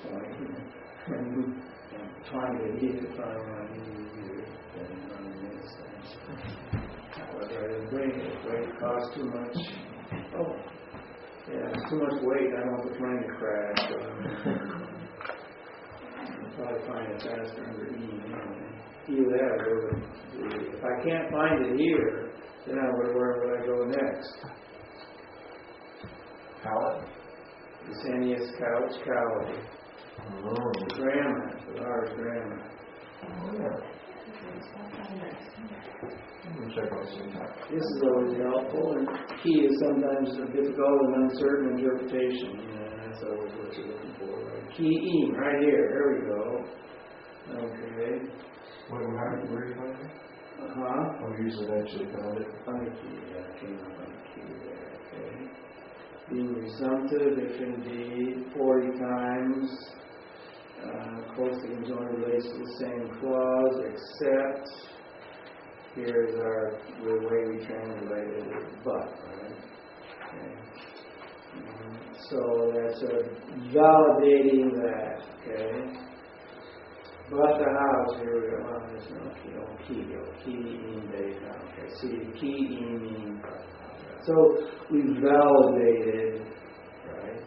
point. And trying to eat it, find out easier than running this thing. However, I didn't bring it. Weight costs too much. Oh, yeah, it's too much weight. I don't want the plane to crash. So I'll probably find it faster under E. Either that or go to D. If I can't find it here, then where would I go next? Pallet? Licinius couch, cowley. Oh. Grammar, the large grammar. Oh, yeah. Let me check out syntax. This is always helpful, and key is sometimes a difficult and uncertain interpretation. That's always what you're looking for. Right? Key right here. There we go. Okay. Where did you find it? Uh-huh. Oh, you eventually found it. On the key, yeah, it came up on the key there, okay. Being resumptive, if indeed, 40 times, closely conjoined relates to the same clause, except, here's the way we translated it, but, right? Okay. So that's validating that, okay. But the house, here we go. Well, there's no key. Oh, key. Data. Okay, see, key means. So we validated, right?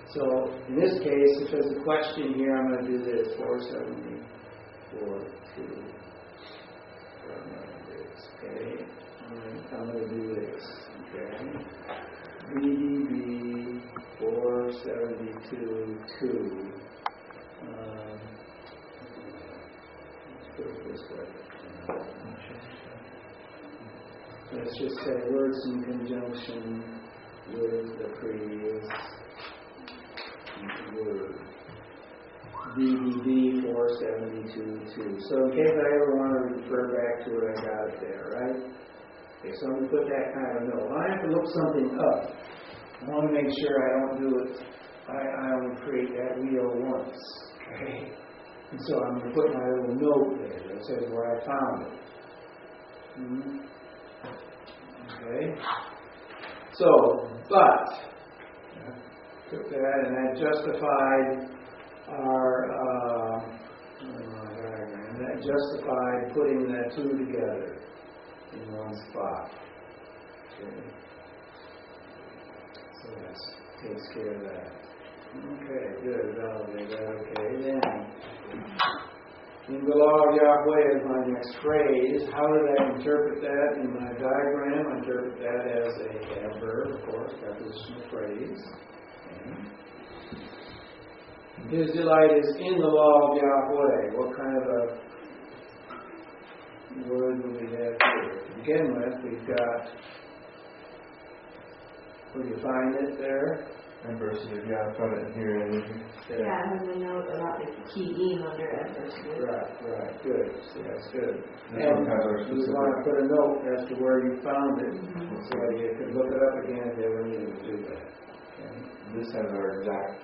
So in this case, if there's a question here, I'm going to do this 474 2. Okay, I'm going to do this. Okay, BDB 472 2. Put it this way. Let's just say words in conjunction with the previous word. BBB 472 2. So in case I ever want to refer back to it, I got it there, right? Okay, so I'm going to put that kind of note. I have to look something up. I want to make sure I don't do it. I only create that wheel once. Okay? And so I'm going to put my little note there that says where I found it. Okay? So, but, took that and that justified our diagram. That justified putting that two together in one spot. Okay? So that takes care of that. Okay, good. Validate that. Okay, then. In the law of Yahweh is my next phrase. How did I interpret that in my diagram? I interpret that as a adverb, of course, prepositional phrase. Okay. His delight is in the law of Yahweh. What kind of a word do we have here? To begin with, we've got, will you find it there? Adversative, yeah, I found it here. Yeah, I have a note about the key under adversative. Right, good. See, that's good. This And one has our you specific. want to put a note as to where you found it, so you can look it up again if you ever needed to do that. Okay. This has our exact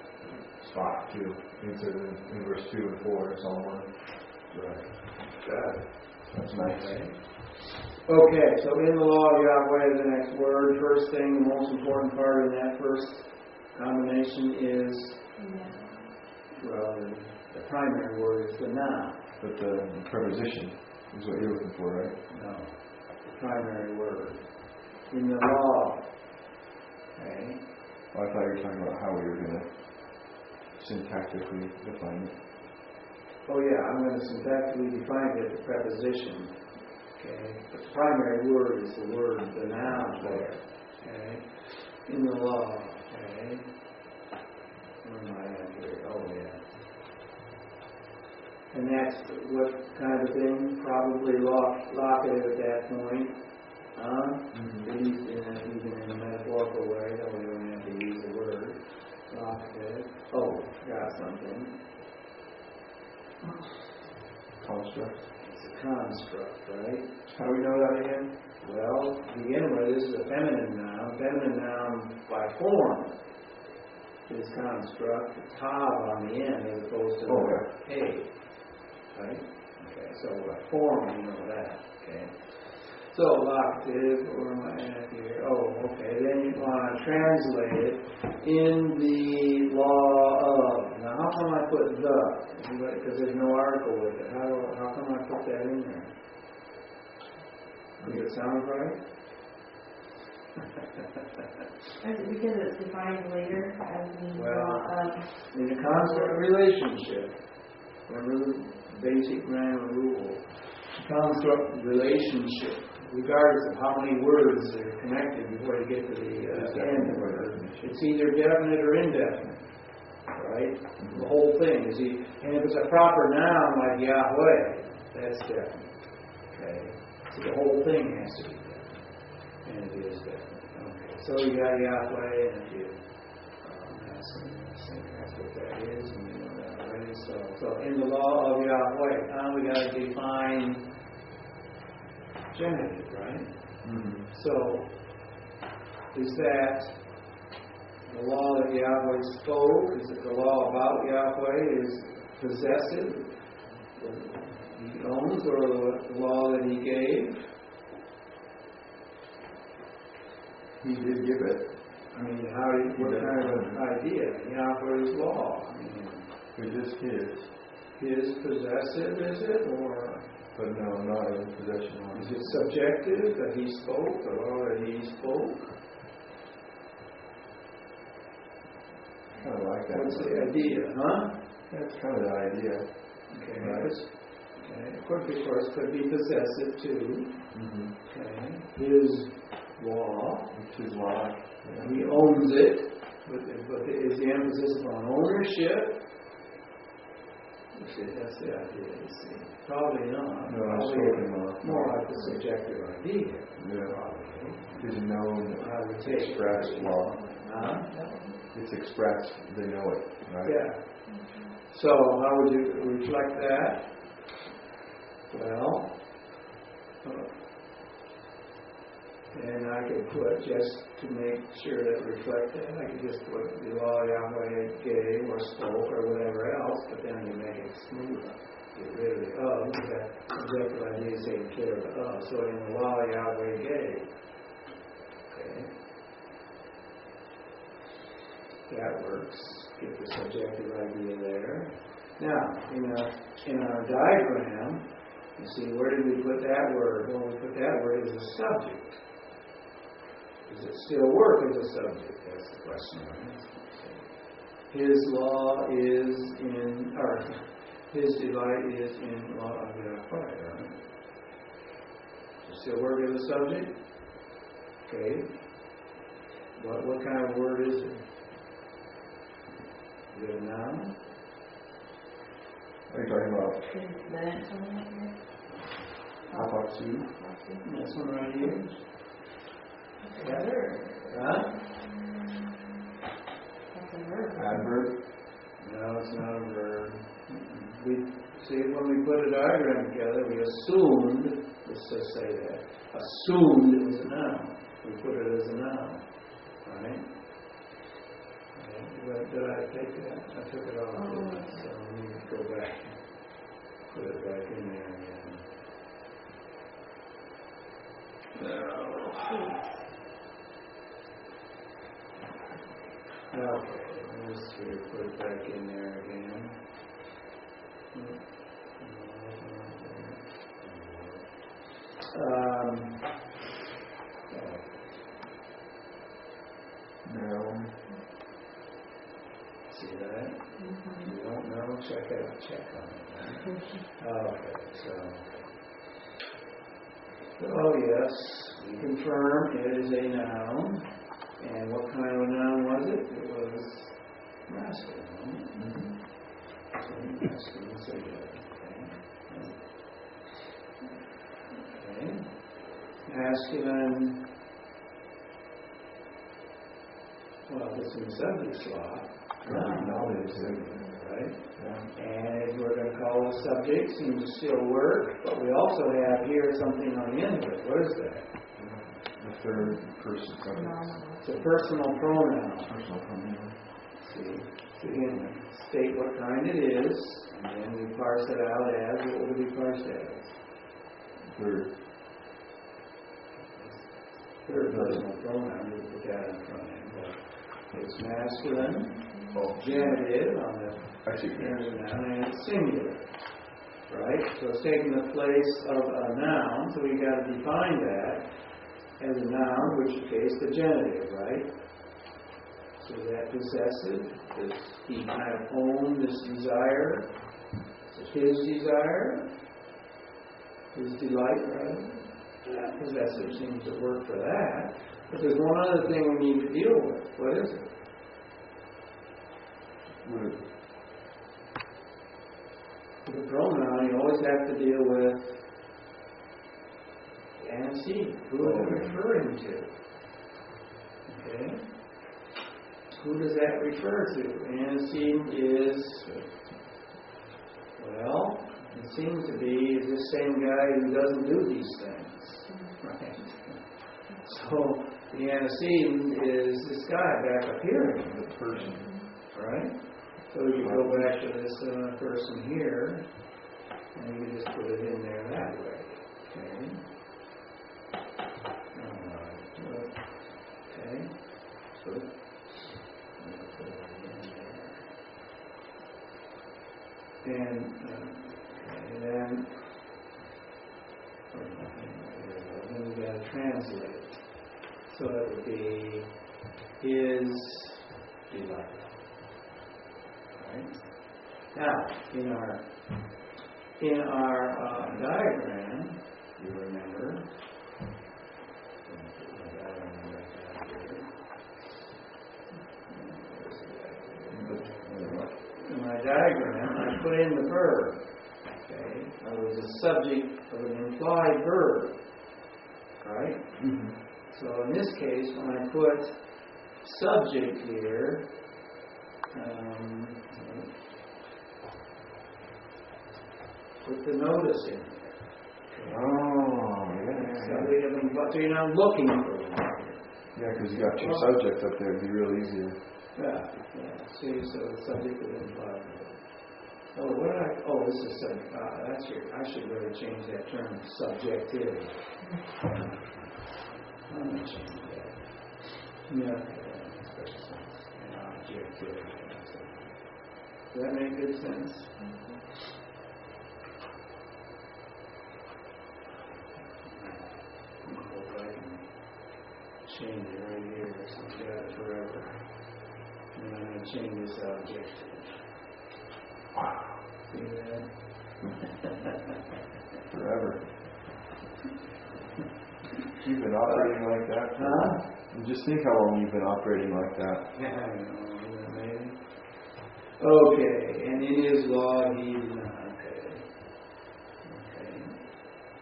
spot too. It's in verse 2 and 4, it's all one. Right. Got it. That's nice. Okay, so in the law of Yahweh is the next word. First thing, the most important part in that first combination is, well, the primary word is the noun. But the preposition is what you're looking for, right? No, the primary word. In the law. Okay. Well, I thought you were talking about how we were going to syntactically define it. Oh yeah, I'm going to syntactically define it as a preposition. Okay. But the primary word is the word, the noun there. Okay. In the law. Okay. Where am I at here? Oh yeah. And that's what kind of thing? Probably locative at that point. At least even in a metaphorical way, that we don't have to use the word. Locative. Oh, got something. Construct. It's a construct, right? How do we know that again? Well, to begin with, this is a feminine noun. Feminine noun by form is construct. The tav on the end as opposed to the hey. Right? Okay, so by form you know that. Okay. So locative, or am I at here? Oh, okay. Then you want to translate it in the law of. Now, how come I put the? Because there's no article with it. How come I put that in there? Does it sound right? Is it because it's defined later as the Well, law of? in the concept of relationship, remember the basic grammar rule. Construct relationship, regardless of how many words are connected before you get to the end of it. It's either definite or indefinite, right? The whole thing is, and if it's a proper noun like Yahweh, that's definite. Okay, so the whole thing has to be definite, and it is definite. Okay, so you got Yahweh, and if you that's what that is, and you know that already. So in the law of Yahweh, now we got to define genitive, right? Mm-hmm. So is that the law that Yahweh spoke? Is it the law about Yahweh? Is possessive? He owns, or the law that he gave? He did give it. I mean, what kind of idea? Yahweh's law. I mean, it is his. His possessive, is it? Or? But no, not in possession. Is it subjective that he spoke, the law that he spoke? Kind of like that. What's the idea, huh? That's kind of the idea. Okay. Right. Okay. Of course, could be possessive too. Mm-hmm. Okay. His law. It's his law. Yeah. He owns it, but is the emphasis on ownership? That's the idea, you see. Probably not. No, probably more like the subjective idea. Yeah. Probably. His known, expressed law. It's expressed, they know it, right? Yeah. So, how would you reflect that? Well, and I could put, just to make sure that reflect that, I could just put the law Yahweh gave or spoke or whatever else, but then you make it smoother. Get rid of the of, because that subjective idea is taking care of the of. So in the law Yahweh gave. Okay. That works. Get the subjective idea there. Now, in our diagram, you see, where did we put that word? Well, we put that word as a subject. Does it still work as a subject? That's the question. His law is in, or his delight is in law of Yahweh, right? Does it still work as a subject? Okay. What kind of word is it? Is it a noun? Are you talking about? Is the next one right here? Afatsu? This one right here? Yeah. Huh? That's a verb. Adverb? No, it's not a verb. We see, when we put a diagram together, we assumed, let's just say that, assumed it was a noun. We put it as a noun. Right? Did I take that? I took it off. So let me go back. Put it back in there again. No. Okay, let's see, put it back in there again. No. See that? Mm-hmm. You don't know? Check on it. Okay, oh yes, we confirm it is a noun. And what kind of a noun was it? It was masculine. Mm-hmm. So masculine, so okay. Masculine. Well, it's in the subject slot. Knowledge, right? Yeah. And we're going to call it subject. Seems to still work. But we also have here something on the end of it. What is that? The third person subject. It's a personal pronoun. Personal pronoun. See, so again, state what kind it is, and then we parse it out as, what would we parse it as? Third. third personal pronoun, you put that in front end, but it's masculine, genitive on the noun, and it's singular, right? So it's taking the place of a noun, so we've got to define that as a noun, which case the genitive, right? So is that possessive? Does he kind of own this desire? Is it his desire? His delight, rather? Yeah, possessive seems to work for that. But there's one other thing we need to deal with. What is it? For the pronoun, you always have to deal with the antecedent. Who is it referring to? Okay? Who does that refer to? Antecedent is, well, it seems to be this same guy who doesn't do these things. Right? So the antecedent is this guy back up here, the person. Right? So we can go back to this person here, and you can just put it in there that way. Okay? Alright. Okay? So put it in there. And then we got to translate it. So it would be his delight. Right? Now, in our diagram, you remember, in my diagram, I put in the verb. Okay, I was a subject of an implied verb, right? Mm-hmm. So in this case, when I put subject here, put the notice in there. Okay. Oh, yeah. So you're not looking for one. Yeah, because you got two subjects up there. It'd be real easier. Yeah. See, so the subject of implied verb. This is subject. I should really change that term, subjectivity. I'm going to change that. Yeah. And objectivity. Does that make good sense? I hope I can change it right here so we got it forever. And I'm going to change this objective. Wow. See that? Forever. You've been operating like that? Huh? Just think how long you've been operating like that. Yeah, I know. Isn't that amazing? Okay, and in his law he did not. Okay.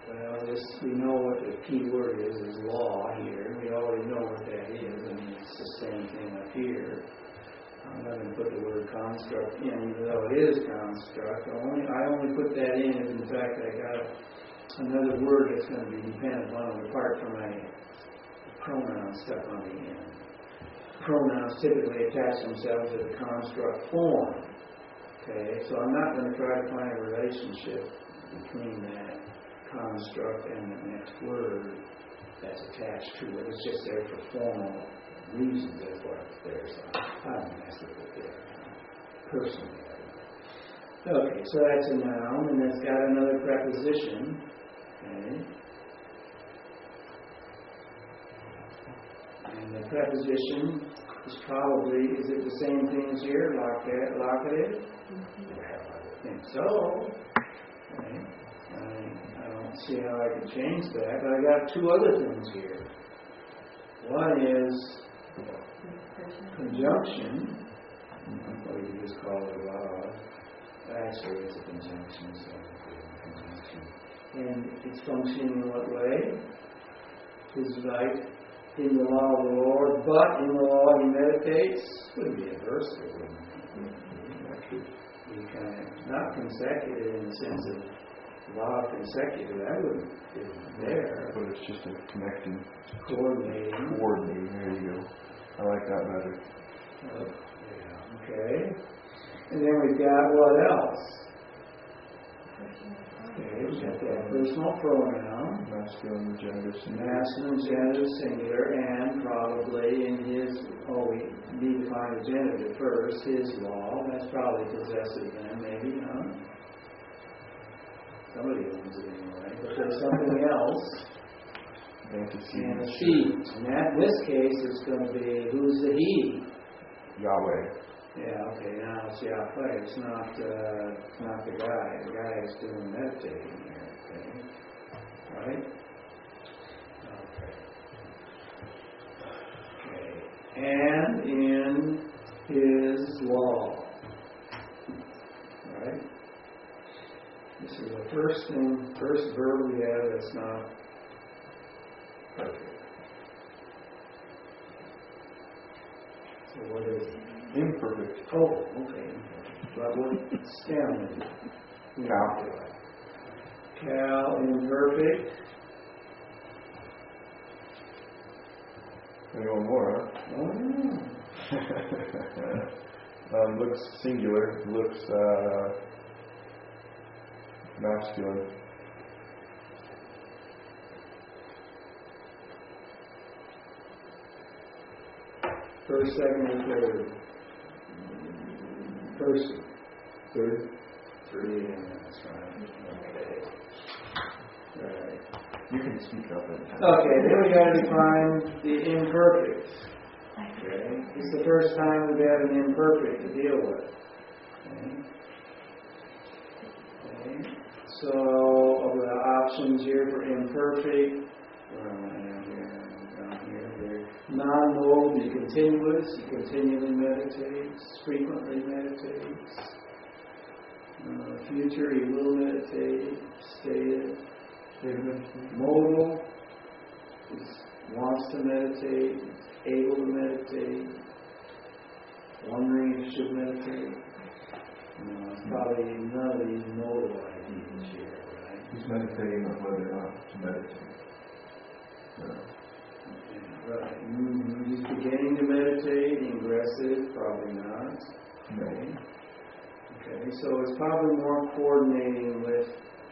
Well, we know what the key word is law here. We already know what that is. I mean, it's the same thing up here. I'm not going to put the word construct in, even though it is construct. I only put that in if, in fact, I got another word that's going to be dependent on it apart from a pronoun stuck on the end. Pronouns typically attach themselves to the construct form. Okay, so I'm not going to try to find a relationship between that construct and the next word that's attached to it. It's just there for formal reasons. That's why it's there. So I don't mess with it there. Personally. Okay, so that's a noun, and it's got another preposition. Okay. And the preposition is it the same thing as here, locative? Well, I would think so. Okay. I don't see how I can change that, but I got two other things here. One is conjunction. Or you just call it a law. Actually, it's a conjunction, so conjunction. And it's functioning in what way? Is right in the law of the Lord, but in the law he meditates. Wouldn't be a verse, it wouldn't. That could be kind of not consecutive in the sense of law consecutive. That wouldn't be there. But it's just a connecting, coordinating. There you go. I like that better. Yeah. Okay. And then we've got what else? Okay, we've got that personal pronoun. Masculine, gender, singular. Masculine, gender, singular, and probably in his, we need to find the genitive first, his law. That's probably possessive then, maybe, huh? Somebody owns it anyway. But there's something else. Antecedent. And in this case, it's going to be, who's the he? Yahweh. Yeah, okay, now it's Yahweh. It's not the guy. The guy is doing meditating here, okay? Right? Okay. And in his law. Right? This is the first verb we have that's not perfect. So what is it? Imperfect. Oh, okay. But what stem is it? Cal, imperfect. Anyone more, huh? Oh. Looks singular. Looks masculine. First, second, and third. Person. Third. Three, and that's right. Okay. Right. You can speak up. Okay, then we got to define the imperfect. Okay. It's the first time we've had an imperfect to deal with. Okay. Okay. So, of the options here for imperfect, where am I at here? Down here. Non-mode, be continuous, he continually meditates, frequently meditates. Future, he will meditate, stated. Modal, he wants to meditate, able to meditate, wondering if he should meditate. It's probably none of these modal ideas here, right? He's meditating on whether or not to meditate. No. Right. Mm-hmm. He's beginning to meditate, ingressive, probably not. Okay. Okay, so it's probably more coordinating with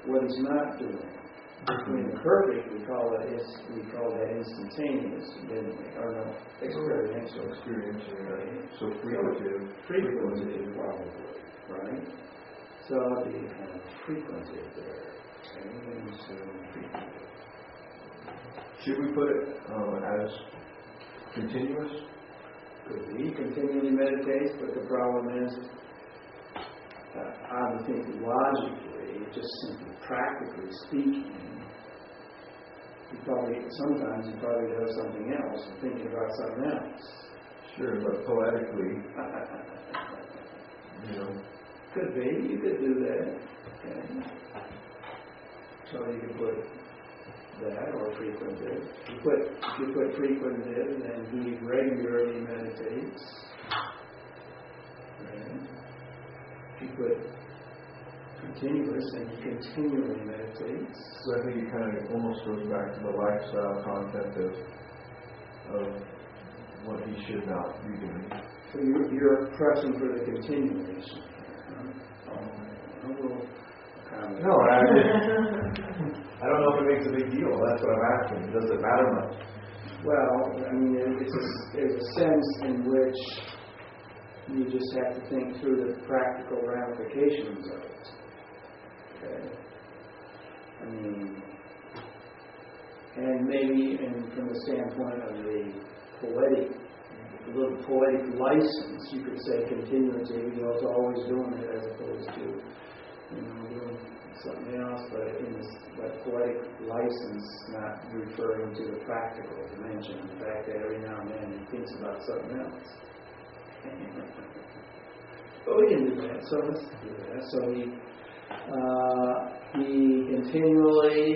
what he's not doing. Between the perfect, we call that instantaneous, didn't we? Or no, experiential. Experiential, right? So frequentive. Frequentive, probably, right? So it'll be kind of frequentive there. Okay, and so frequentive. Should we put it as continuous? Could be. Continually meditates, but the problem is, I would think logically, just simply practically speaking, sometimes he probably does something else and thinking about something else. Sure, but poetically, Could be. You could do that. Okay. So you could put that or frequentive. If you put frequentive, then he regularly meditates. Okay. If you put continuous, then he continually meditates. So I think it kind of almost goes back to the lifestyle concept of what he should not be doing. So you're pressing for the continuation. No, I don't know if it makes a big deal. That's what I'm asking. Does it matter much? Well, I mean, there's a sense in which you just have to think through the practical ramifications of it. Okay? I mean, and maybe from the standpoint of the little poetic license, you could say continuity, it's always doing it as opposed to, doing something else, but poetic license not referring to the practical dimension. In fact, that every now and then he thinks about something else. But we can do that, so let's do that. So he continually,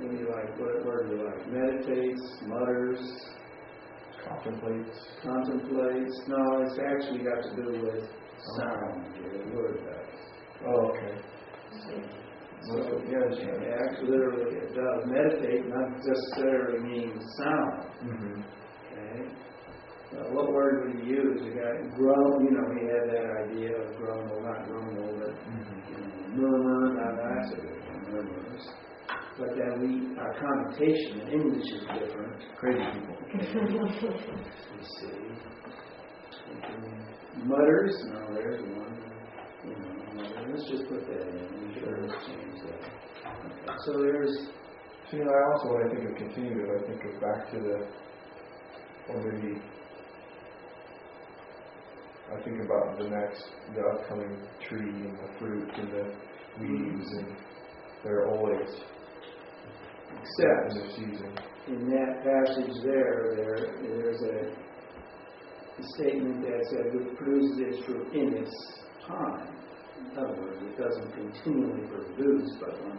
maybe what word do you like? Meditates, mutters, contemplates. No, it's actually got to do with sound here, the word does. Oh, okay. So, actually, literally, it does. Meditate not necessarily means sound. Mm-hmm. Okay? What word would he use? The guy groan, he had that idea of grumble, not grumble, but murmur. Now, that's a good one, murmurs. but then our connotation in English is different. Crazy people. Let's see. Mutters, no, there's one. Let's just put that in. Sure, let's change that. Okay. So there's. See, I also, when I think of continuative, I think of back to or maybe I think about the upcoming tree and the fruit and the weeds, and they're always except in the season. In that passage there's a statement that says it produces its fruit in its time. In other words, it doesn't continually produce, but when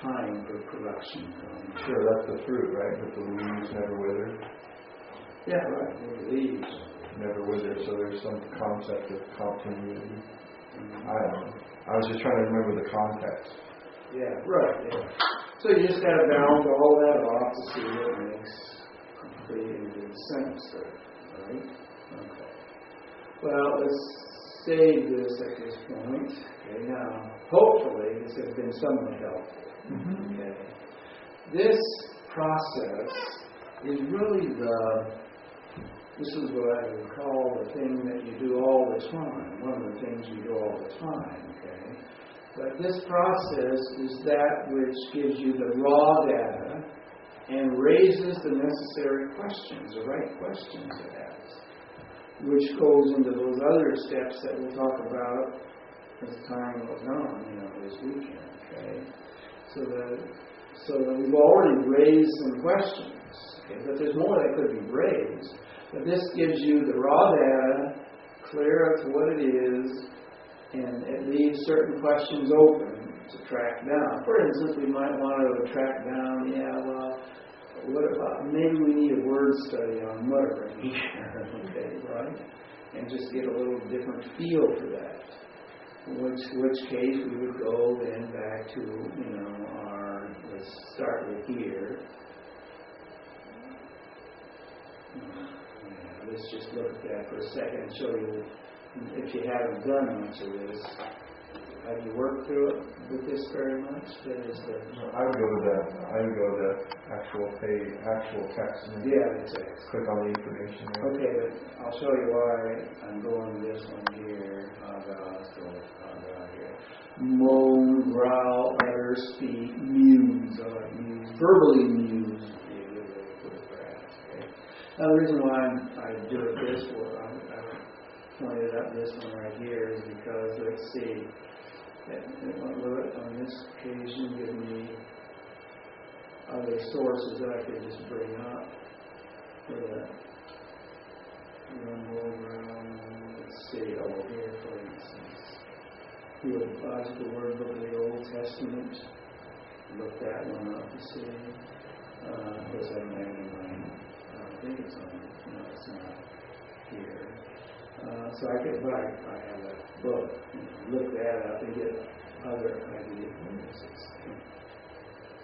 time for production comes. Sure, that's the fruit, right? But the leaves never wither. Yeah, right. The leaves never wither. So there's some concept of continuity. I don't know. I was just trying to remember the context. Yeah, right. Yeah. So you just got to balance all that off to see what makes complete and good sense there, right? Okay. Well, let's save this at this point. Okay, now, hopefully this has been somewhat helpful. Mm-hmm. Okay. This process is really this is what I would call the thing that you do all the time, one of the things you do all the time, okay? But this process is that which gives you the raw data and raises the necessary questions, the right questions to ask, which goes into those other steps that we'll talk about as time goes on, this weekend, okay? So that we've already raised some questions, okay? But there's more that could be raised. But this gives you the raw data, clear as to what it is, and it leaves certain questions open to track down. For instance, we might want to track down, what about, maybe we need a word study on muttering here, okay, right? And just get a little different feel for that. In which case we would go then back to, let's start with here. Let's just look at that for a second and show you, if you haven't done much of this, have you worked through it with this very much? I would go to the actual text. And the text. Click on the information there. Okay, but I'll show you why I'm going to this one here. Moan, growl, utter, speak, muse. Verbally muse. Now, the reason why I do it this way, I pointed out this one right here, is because, let's see, it will, on this occasion, give me other sources that I could just bring up for that. Let's see, here, for instance. Theological Word Book of the Old Testament. Look that one up, you see. Of course, I don't have any mind. I think it's on, it's not here. So I have a book, look that up and get other ideas.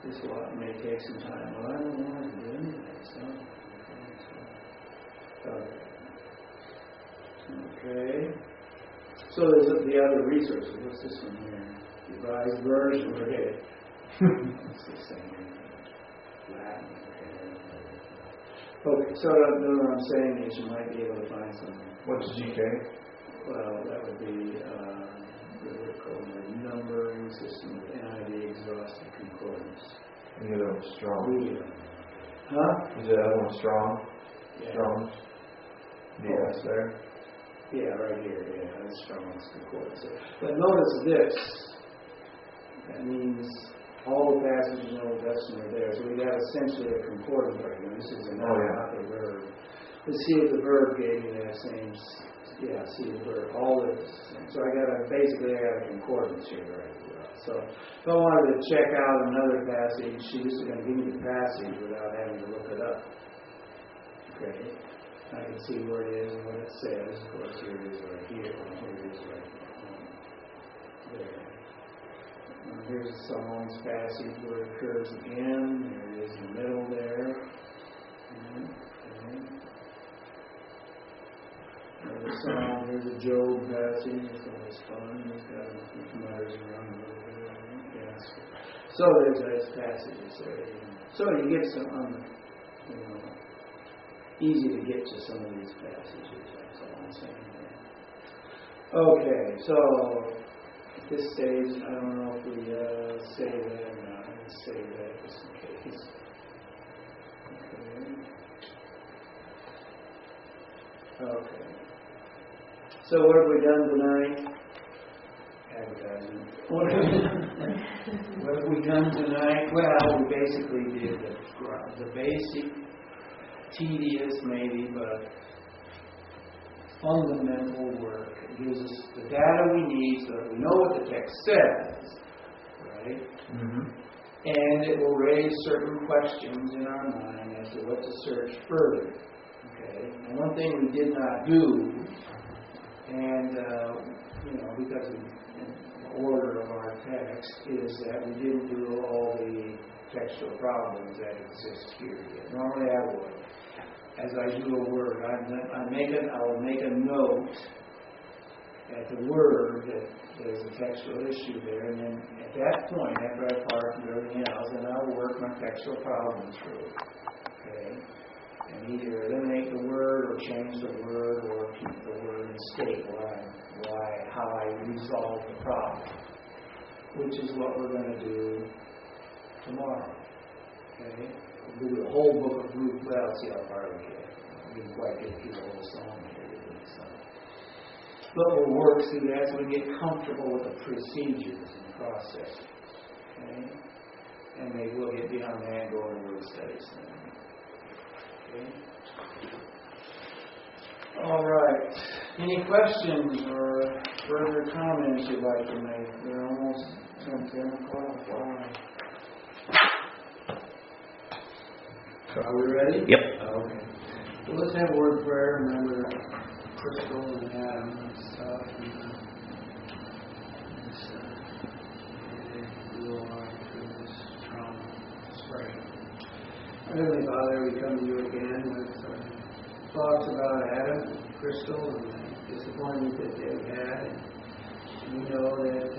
This may take some time. Well, I don't want to do anything, so. Okay. So there's the other resources. What's this one here? Revised Version. Okay. It's the same. Latin. Okay, so what I'm saying is you might be able to find some. What's GK? Well, that would be what we call the numbering system of NIV exhaustive concordance. And the other one's strong. Huh? Is the other one strong? Yeah. Strong. Yes, there. Yeah, right here. Yeah, that's Strong's concordance. But notice this. That means all the passages in the Old Testament are there. So we got essentially a concordance right now. This is a noun, not the verb. Let's see if the verb gave me that same. Yeah, see the verb. All the same. So I got a concordance here right now. So if I wanted to check out another passage, she's just going to give me the passage without having to look it up. Okay. I can see where it is and what it says. Of course, here it is right here. Here it is right there. Here's a Psalms passage where it occurs again. There it is in the middle there. Okay. Another Psalm. Here's a Job passage. It's always fun. He's got his mutters around a little bit. Yes. So there's those passages there. So you get some, easy to get to some of these passages. That's all I'm saying there. Okay, so at this stage, I don't know if we say that or not. Let's say that just in case. Okay. So what have we done tonight? Advertising. What have we done tonight? Well, we basically did the basic, tedious maybe, but fundamental work. It gives us the data we need so that we know what the text says, right? Mm-hmm. And it will raise certain questions in our mind as to what to search further. Okay? And one thing we did not do, and because of the order of our text, is that we didn't do all the textual problems that exist here yet. Normally I would. As I do a word, I will make a note at the word that there's a textual issue there, and then at that point, after I park and everything else, then I'll work my textual problem through. Okay? And either eliminate the word or change the word or keep the word and state how I resolve the problem, which is what we're going to do tomorrow. Okay? We'll do the whole book of Ruth. Well, see how far we get. We didn't quite get through the whole song here, so. But we'll work through that so we get comfortable with the procedures and process. Okay? And maybe we'll get beyond that and go into word studies then. Okay? All right. Any questions or further comments you'd like to make? We're almost 10 o'clock. Wow. Are we ready? Yep. Okay. Well, let's have a word of prayer. Remember Crystal and Adam and stuff. And we'll through this trauma. Let's pray. Heavenly Father, we come to you again with thoughts about Adam and Crystal and the disappointment that they've had. And we know that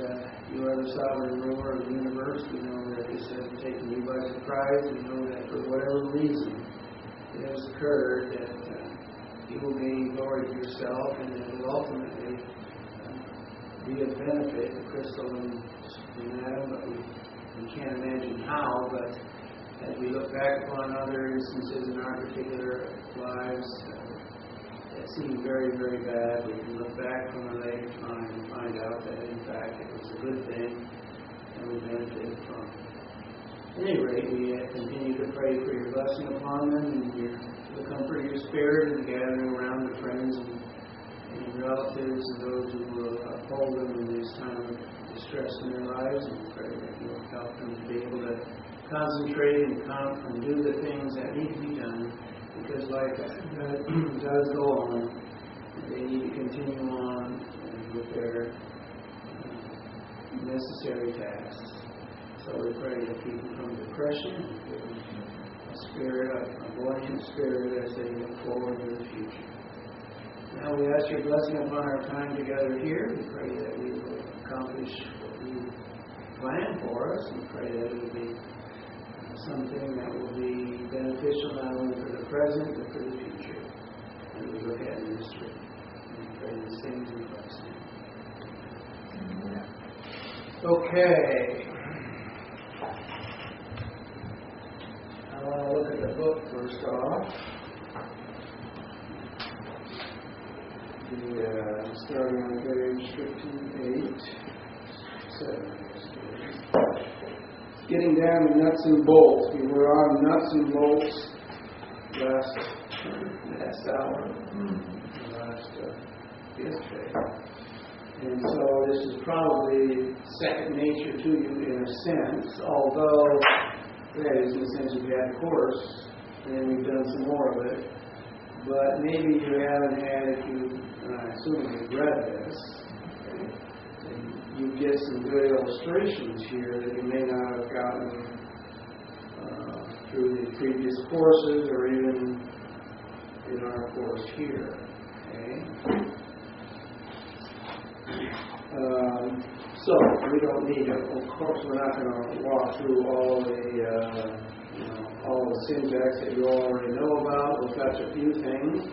you are the sovereign ruler of the universe. We know that this hasn't taken you by surprise. We know that for whatever reason it has occurred, that you will gain glory to yourself, and it will ultimately be of benefit to Crystal and Adam, but we can't imagine how. But as we look back upon other instances in our particular lives that seem very, very bad, we can look back from a later time and find out that in fact it was a good thing and we benefited from it. At any rate, we continue to pray for your blessing upon them and the comfort of your spirit and gathering around the friends and relatives and those who will uphold them in this time of distress in their lives, and pray that you will help them to be able to concentrate and do the things that need to be done, because life does go on. They need to continue on with their necessary tasks. So we pray to keep them from depression, give them a buoyant spirit as they look forward to the future. Now we ask your blessing upon our time together here. We pray that we will accomplish what you plan for us, and pray that it will be something that will be beneficial not only for the present but for the future. And we look at ministry and pray these things in Christ's name. Okay. I want to look at the book first off. Starting on page 58, 7. Getting down to nuts and bolts. We were on nuts and bolts last hour, yesterday. And so this is probably second nature to you in a sense, although that is in the sense you've had a course and we've done some more of it. But maybe you haven't had, I assume you've read this, okay? And you get some good illustrations here that you may not have gotten through the previous courses or even in our course here. Okay? So we don't need to, of course, we're not going to walk through all the syntax that you already know about. We'll touch a few things,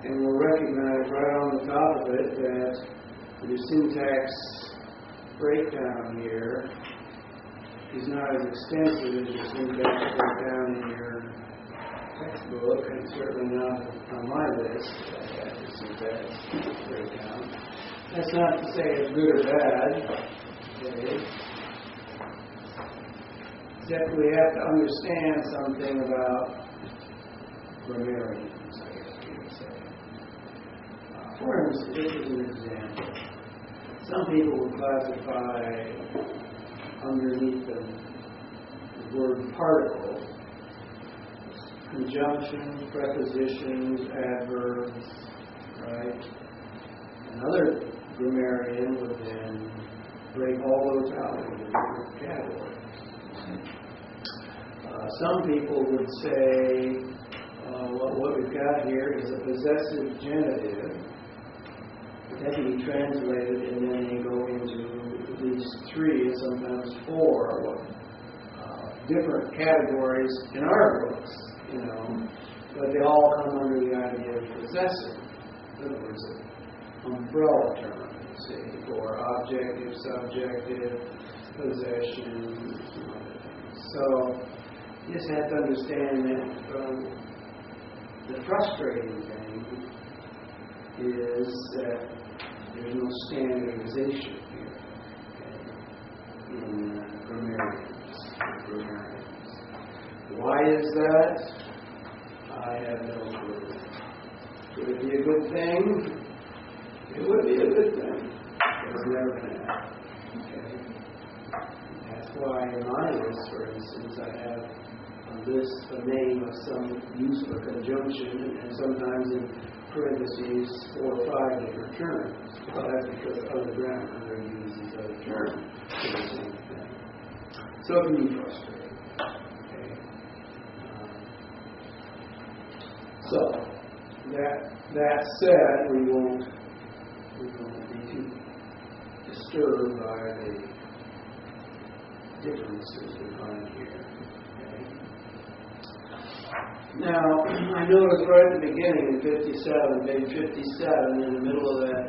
and we'll recognize right on the top of it that the syntax breakdown here is not as extensive as your syntax breakdown in your textbook, and certainly not on my list. I have the syntax breakdown. That's not to say it's good or bad. Okay. Except we have to understand something about grammarians, I guess you would say. For instance, this is an example. Some people would classify underneath the word particle conjunctions, prepositions, adverbs, right? Another grammarian would then break all those out into different categories. Some people would say, what we've got here is a possessive genitive that can be translated, and then they go into at least 3 and sometimes 4 different categories in our books, but they all come under the idea of possessive. In other words, an umbrella term, for objective, subjective, possession, so you just have to understand that the frustrating thing is that there's no standardization here in grammarians. Why is that? I have no clue. Could it be a good thing? It would be a good thing. It's never going to happen. Okay? That's why in my list, for instance, I have a list, a name of some use of a conjunction, and sometimes in parentheses 4 or 5 different terms. Well, that's because other grammar uses other terms for the same thing. So it can be frustrating. Okay? So that said, we won't be too disturbed by the differences we find here. Okay? Now, I noticed right at the beginning in 57, page 57, in the middle of that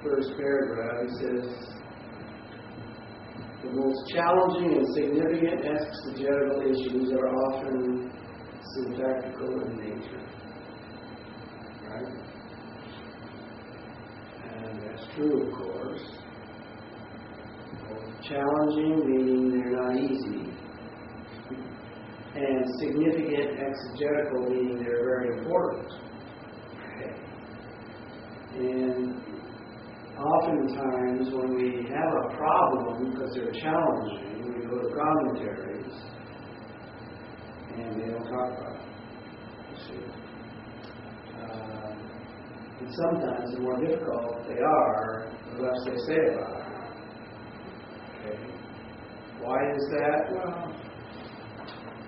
first paragraph, he says, the most challenging and significant exegetical issues are often syntactical in nature. Right? And that's true, of course. Challenging, meaning they're not easy. And significant exegetical, meaning they're very important. Okay. And oftentimes when we have a problem because they're challenging, we go to commentaries and they don't talk about it. You see. And sometimes the more difficult they are, the less they say about it. Okay. Why is that? Well,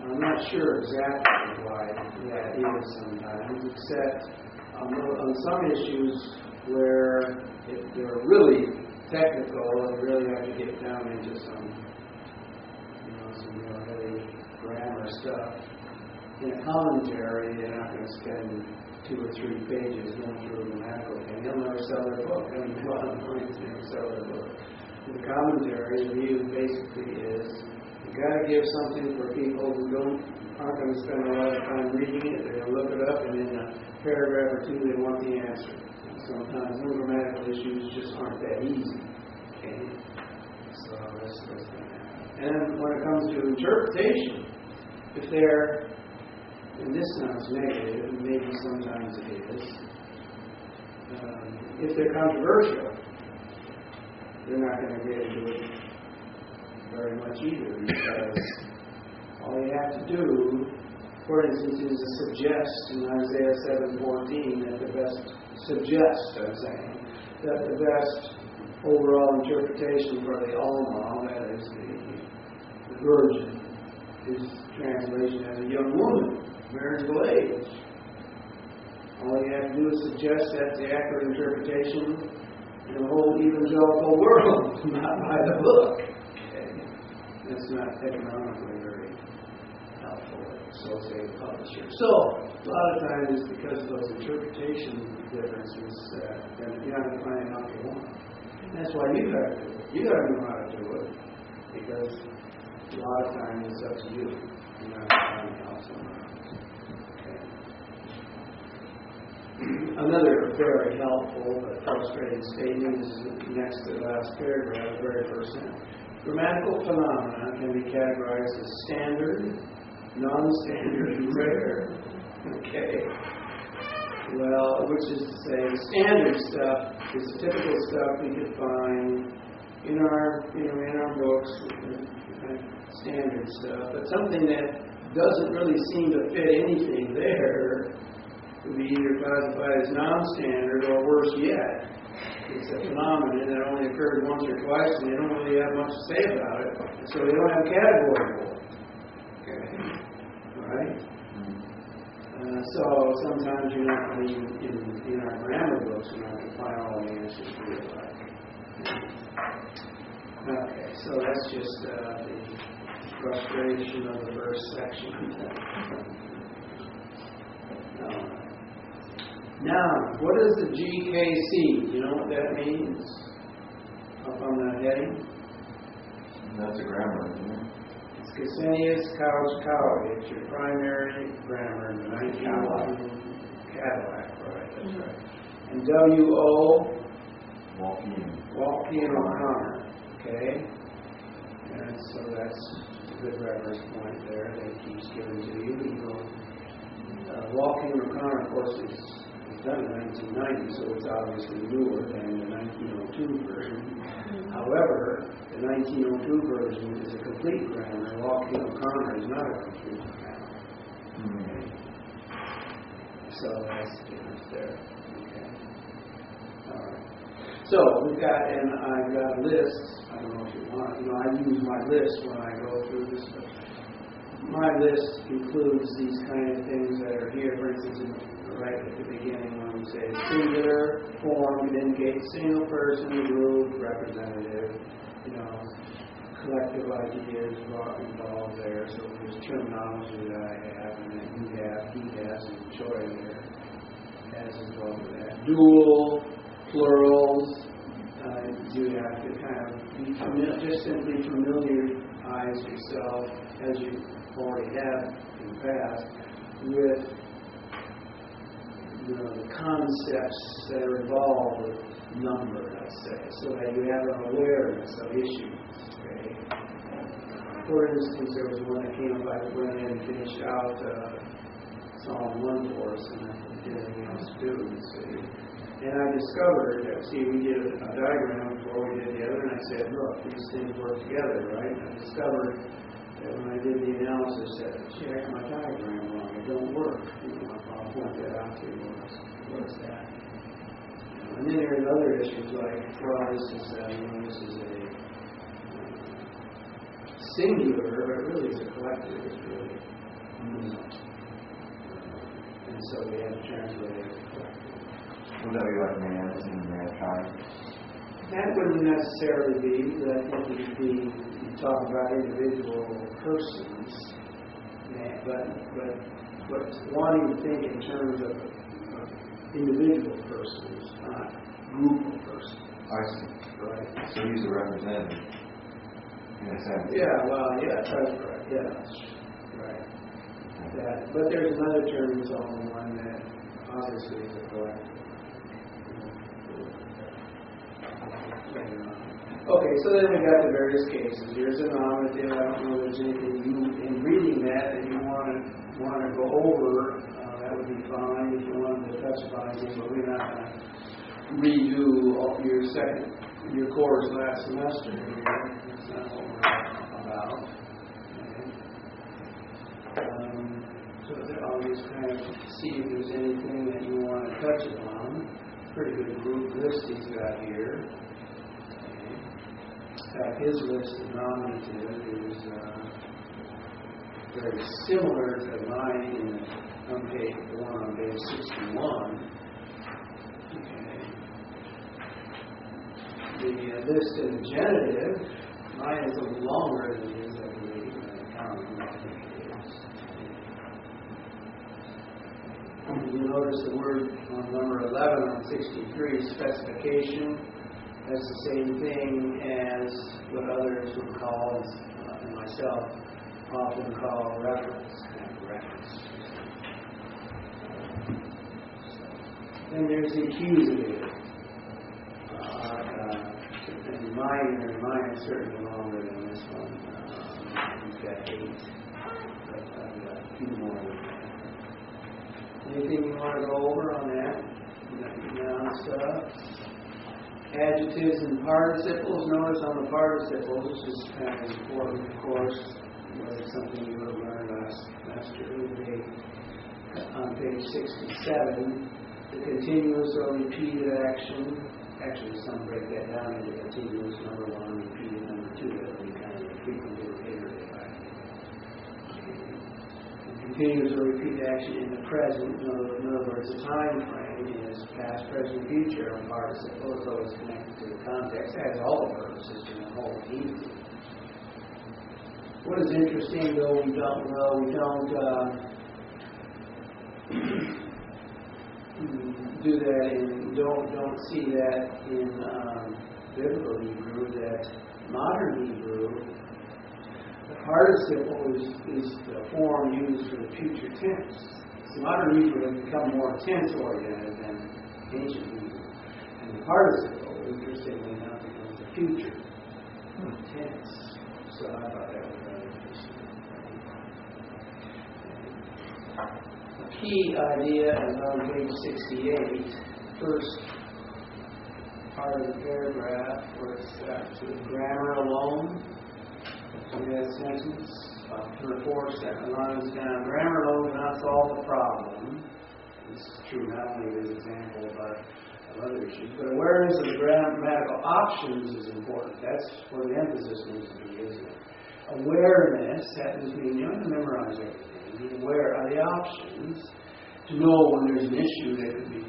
I'm not sure exactly why that is sometimes, except on some issues where if they're really technical and really have to get down into some heavy grammar stuff. In a commentary, they're not going to spend 2 or 3 pages going through a grammatical thing. They'll never sell their book. I mean, a lot of points never sell their book. The commentary, the view basically is you've got to give something for people who aren't going to spend a lot of time reading it. They're going to look it up, and in a paragraph or 2, they want the answer. Sometimes some grammatical issues just aren't that easy. Okay? So that's going to happen. And when it comes to interpretation, if they're, and this sounds negative, and maybe sometimes it is, if they're controversial, they're not going to get into it very much either, because all you have to do, for instance, is to suggest in Isaiah 7:14 that the best, that the best overall interpretation for the Alma, that is the virgin, is translation as a young woman, marriageable age. All you have to do is suggest that's the accurate interpretation, in the whole evangelical world, not by the book. Okay? That's not economically very helpful, so say the publisher. So, a lot of times it's because of those interpretation differences that you're not going to find out you want. And that's why you got to do it. You got to know how to do it, because a lot of times it's up to you. You're not going to find out somewhere else. Okay. Another very helpful but frustrating statement is next to the last paragraph, the very first sentence. Grammatical phenomena can be categorized as standard, non-standard, and rare. Okay. Well, which is to say, the standard stuff is the typical stuff we could find in our books, standard stuff. But something that doesn't really seem to fit anything there would be either classified as non-standard or worse yet. It's a phenomenon that only occurred once or twice, and they don't really have much to say about it, so they don't have a category for it. Okay. Right? So sometimes you're not going to, in our grammar books, you're not going to find all the answers to it. Okay, so that's just the frustration of the first section. Now, what is the GKC? You know what that means? Up on the heading? That's a grammar, isn't it? It's Gesenius Couch. It's your primary grammar, the 1911 Cadillac, right? That's right. And W.O. Walkie and O'Connor. Okay? And so that's a good reference point there that he keeps giving to you. Walkie and O'Connor, of course, is done in 1990, so it's obviously newer than the 1902 version. However, the 1902 version is a complete grammar. Walkie and O'Connor is not a complete grammar. Okay. So that's the difference there. Okay. All right. So we've got, and I've got a list. I don't know if you want. I use my list when I go through this. But my list includes these kind of things that are here. For instance, right at the beginning when we say singular form, it indicates single person, group, representative, collective ideas involved there. So there's terminology that I have, and then you have, he has, and Choi there has involved with that. Dual, plurals, you have to kind of be familiar, just simply familiarize yourself, as you already have in the past, with the concepts that are involved with number, let's say, so that you have an awareness of issues. Okay? For instance, there was one that came up, I went in and finished out Psalm 1 for us, and I did anything else to do. And I discovered that, we did a diagram before we did the other, and I said, look, these things work together, right? And I discovered that when I did the analysis, that, check my diagram wrong, it don't work. I'll point that out to you. What's that? And then there's other issues like, well, this is a singular, but it really is a collective. It's really and so we have to translate it as a collective. Would that be like man and mankind? That wouldn't necessarily be, but I think it would be, you talk about individual persons, but wanting to think in terms of individual persons, not group of persons. I see. Right. So he's a representative, in a sense. Yeah, well, yeah, that's right. Yeah, that's right. But there's another term that's on the one that obviously is a collective. Okay, so then we got the various cases. Here's a nominative. I don't know if there's anything in reading that you want to go over. That would be fine if you wanted to touch upon anything, but we're not going to redo your course last semester. That's not what we're about. Okay. So I'll just kind of see if there's anything that you want to touch upon. Pretty good group list he's got here. His list of nominative is very similar to mine on page 61. Okay. list in the genitive. Mine is a little longer than his, I believe. You notice the word on number 11 on 63, specification. That's the same thing as what others would call, and myself often call, reference. Then there's the accusative. And mine is certainly longer than this one. He's got 8, but I've got a few more than that. Anything you want to go over on that? Noun stuff. Adjectives and participles. Notice on the participles, which is kind of important, of course, was something you would have learned last year. On page 67, the continuous or repeated action. Actually, some break that down into continuous number 1, repeated number 2. That would be kind of a frequently iterative action. Continuous or repeated action in the present. In other words, the time frame is past, present, future. A participle is always connected to the context, as all the verbs in the whole team. What is interesting, though, we don't do that in, don't see that in biblical Hebrew, that modern Hebrew, the participle is the form used for the future tense. So modern Hebrew has become more tense-oriented than ancient Hebrew. And the participle, interestingly enough, becomes the future tense. So I thought that was very interesting. The key idea is on page 68, first part of the paragraph, where it's to the grammar alone. In that sentence, 3 or 4 lines down, grammar alone cannot solve the problem. This is true not only of this example, but of other issues. But awareness of the grammatical options is important. That's where the emphasis needs to be, isn't it? Awareness, that doesn't mean you don't have to memorize everything. Be aware of the options to know when there's an issue that could be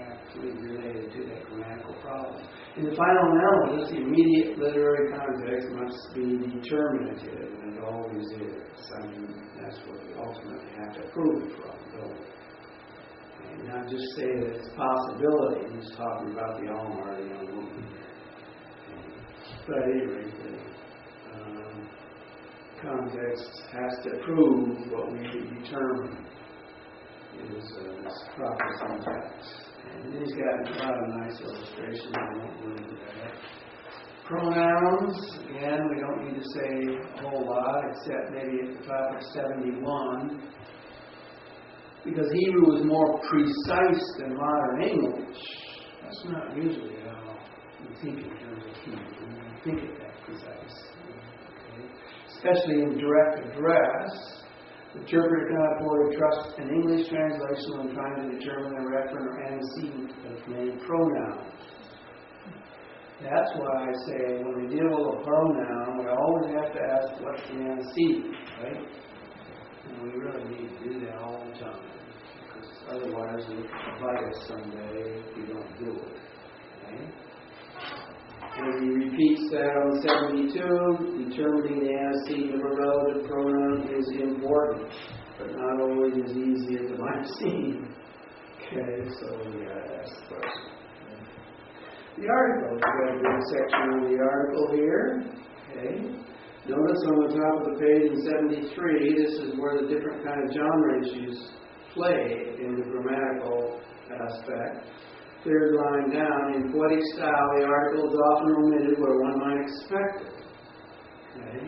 actually related to that grammatical problem. In the final analysis, the immediate literary context must be determinative, and it always is. I mean, that's what we ultimately have to prove it from, don't we? And not just say that it's a possibility. He's talking about the Almighty young woman. But at any rate, the context has to prove what we determine is proper syntax. And then he's got a lot of nice illustrations. I won't go into that. Pronouns, again, we don't need to say a whole lot, except maybe at the top of 71. Because Hebrew is more precise than modern English. That's not usually how you think in terms of Hebrew. You think it that precise. Okay? Especially in direct address. The interpreter cannot afford to trust an English translation when trying to determine the referent or antecedent of named pronouns. That's why I say when we deal with a pronoun, we always have to ask what's the antecedent, right? And we really need to do that all the time. Because otherwise it'll bite us someday if we don't do it. Okay? And he repeats that on 72, determining the antecedent of a relative pronoun is important, but not always as easy as it might seem. Okay, so we got to ask the question. The article, we've got a big section on the article here. Okay. Notice on the top of the page in 73, this is where the different kind of genre issues play in the grammatical aspect. 3rd line down, in poetic style, the article is often omitted where one might expect it. Okay?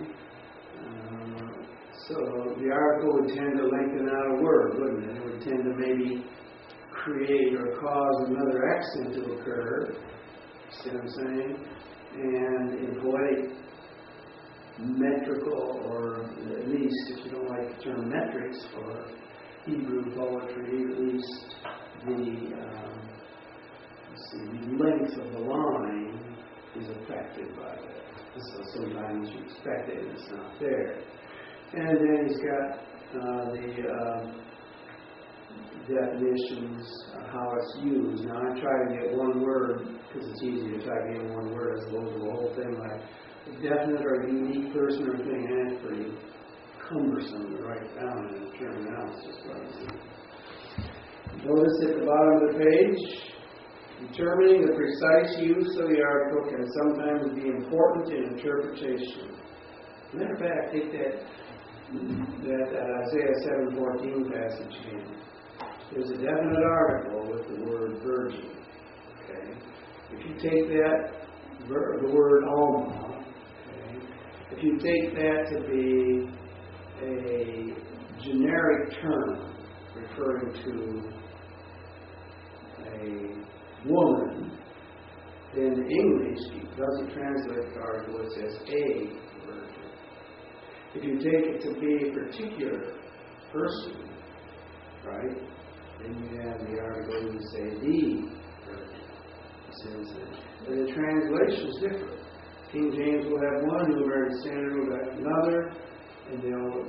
So the article would tend to lengthen out a word, wouldn't it? It would tend to maybe create or cause another accent to occur. See what I'm saying? And in poetic, metrical, or at least, if you don't like the term metrics for Hebrew poetry, at least the length of the line is affected by that. So sometimes you expect it and it's not there. And then he's got definitions, how it's used. Now I try to get one word, because it's easy to try to get one word as opposed to the whole thing, like a definite or unique person or thing, and it's pretty cumbersome to write down in a term analysis. Notice at the bottom of the page, determining the precise use of the article can sometimes be important in interpretation. As a matter of fact, take that Isaiah 7:14 passage again. There's a definite article with the word virgin. Okay? If you take that, the word alma, okay? If you take that to be a generic term referring to a woman, then English doesn't translate the article, it says a virgin. If you take it to be a particular person, right, then you have the article, you say the virgin. But the translation is different. King James will have one, New American Standard will have another, and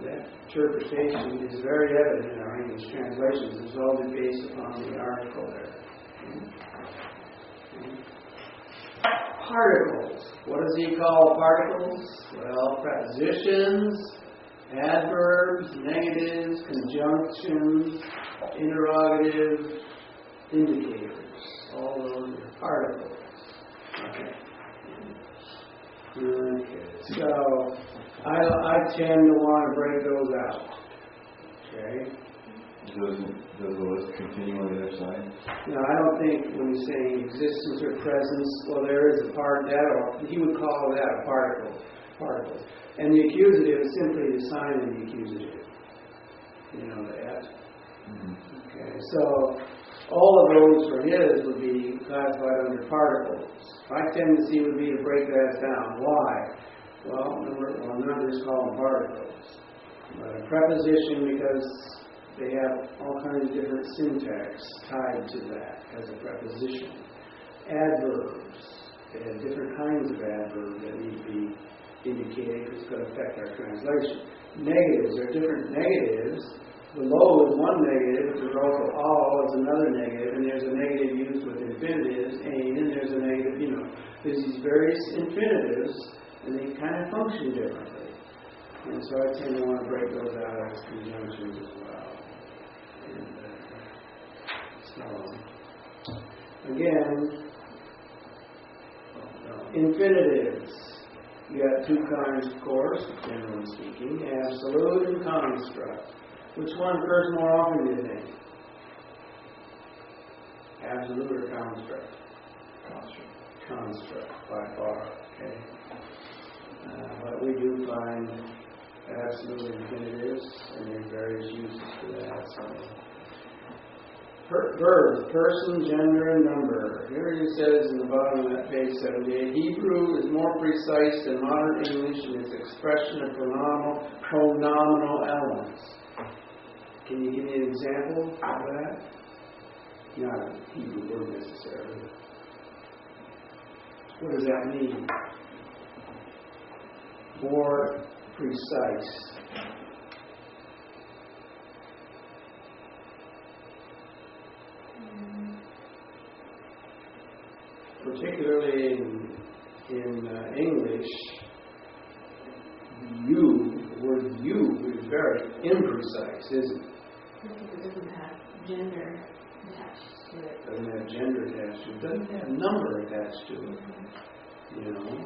that interpretation is very evident in our English translations. It's all based upon the article there. Particles. What does he call particles? Well, prepositions, adverbs, negatives, conjunctions, interrogative, indicators. All those are particles. Okay. So I tend to want to break those out. Okay. Does the list continue on the other side? No, I don't think when he's saying existence or presence, well, there is a part that, or he would call that a particle. Particles. And the accusative is simply the sign of the accusative. You know that. Mm-hmm. Okay, so all of those for his would be classified under particles. My tendency would be to break that down. Why? Well, none just call them particles. But a preposition, because they have all kinds of different syntax tied to that as a preposition. Adverbs. They have different kinds of adverbs that need to be indicated. It's going to affect our translation. Negatives. There are different negatives. Below is one negative, there's also all is another negative, and there's a negative used with infinitives, and there's a negative, there's these various infinitives, and they kind of function differently. And so I tend to want to break those out as conjunctions as well. And so, again, infinitives. You got two kinds, of course, generally speaking, absolute and construct. Which one occurs more often, do you think? Absolute or construct? Construct, by far, okay. But we do find absolute infinitives, and there's various uses for that. So, verb, person, gender, and number. Here it says in the bottom of that page 78, Hebrew is more precise than modern English in its expression of pronominal elements. Can you give me an example of that? Not a Hebrew word necessarily. What does that mean? More precise. Particularly in English, the word you is very imprecise, isn't it? Because it doesn't have gender attached to it. Doesn't have gender attached to it. Doesn't have number attached to it. Mm-hmm.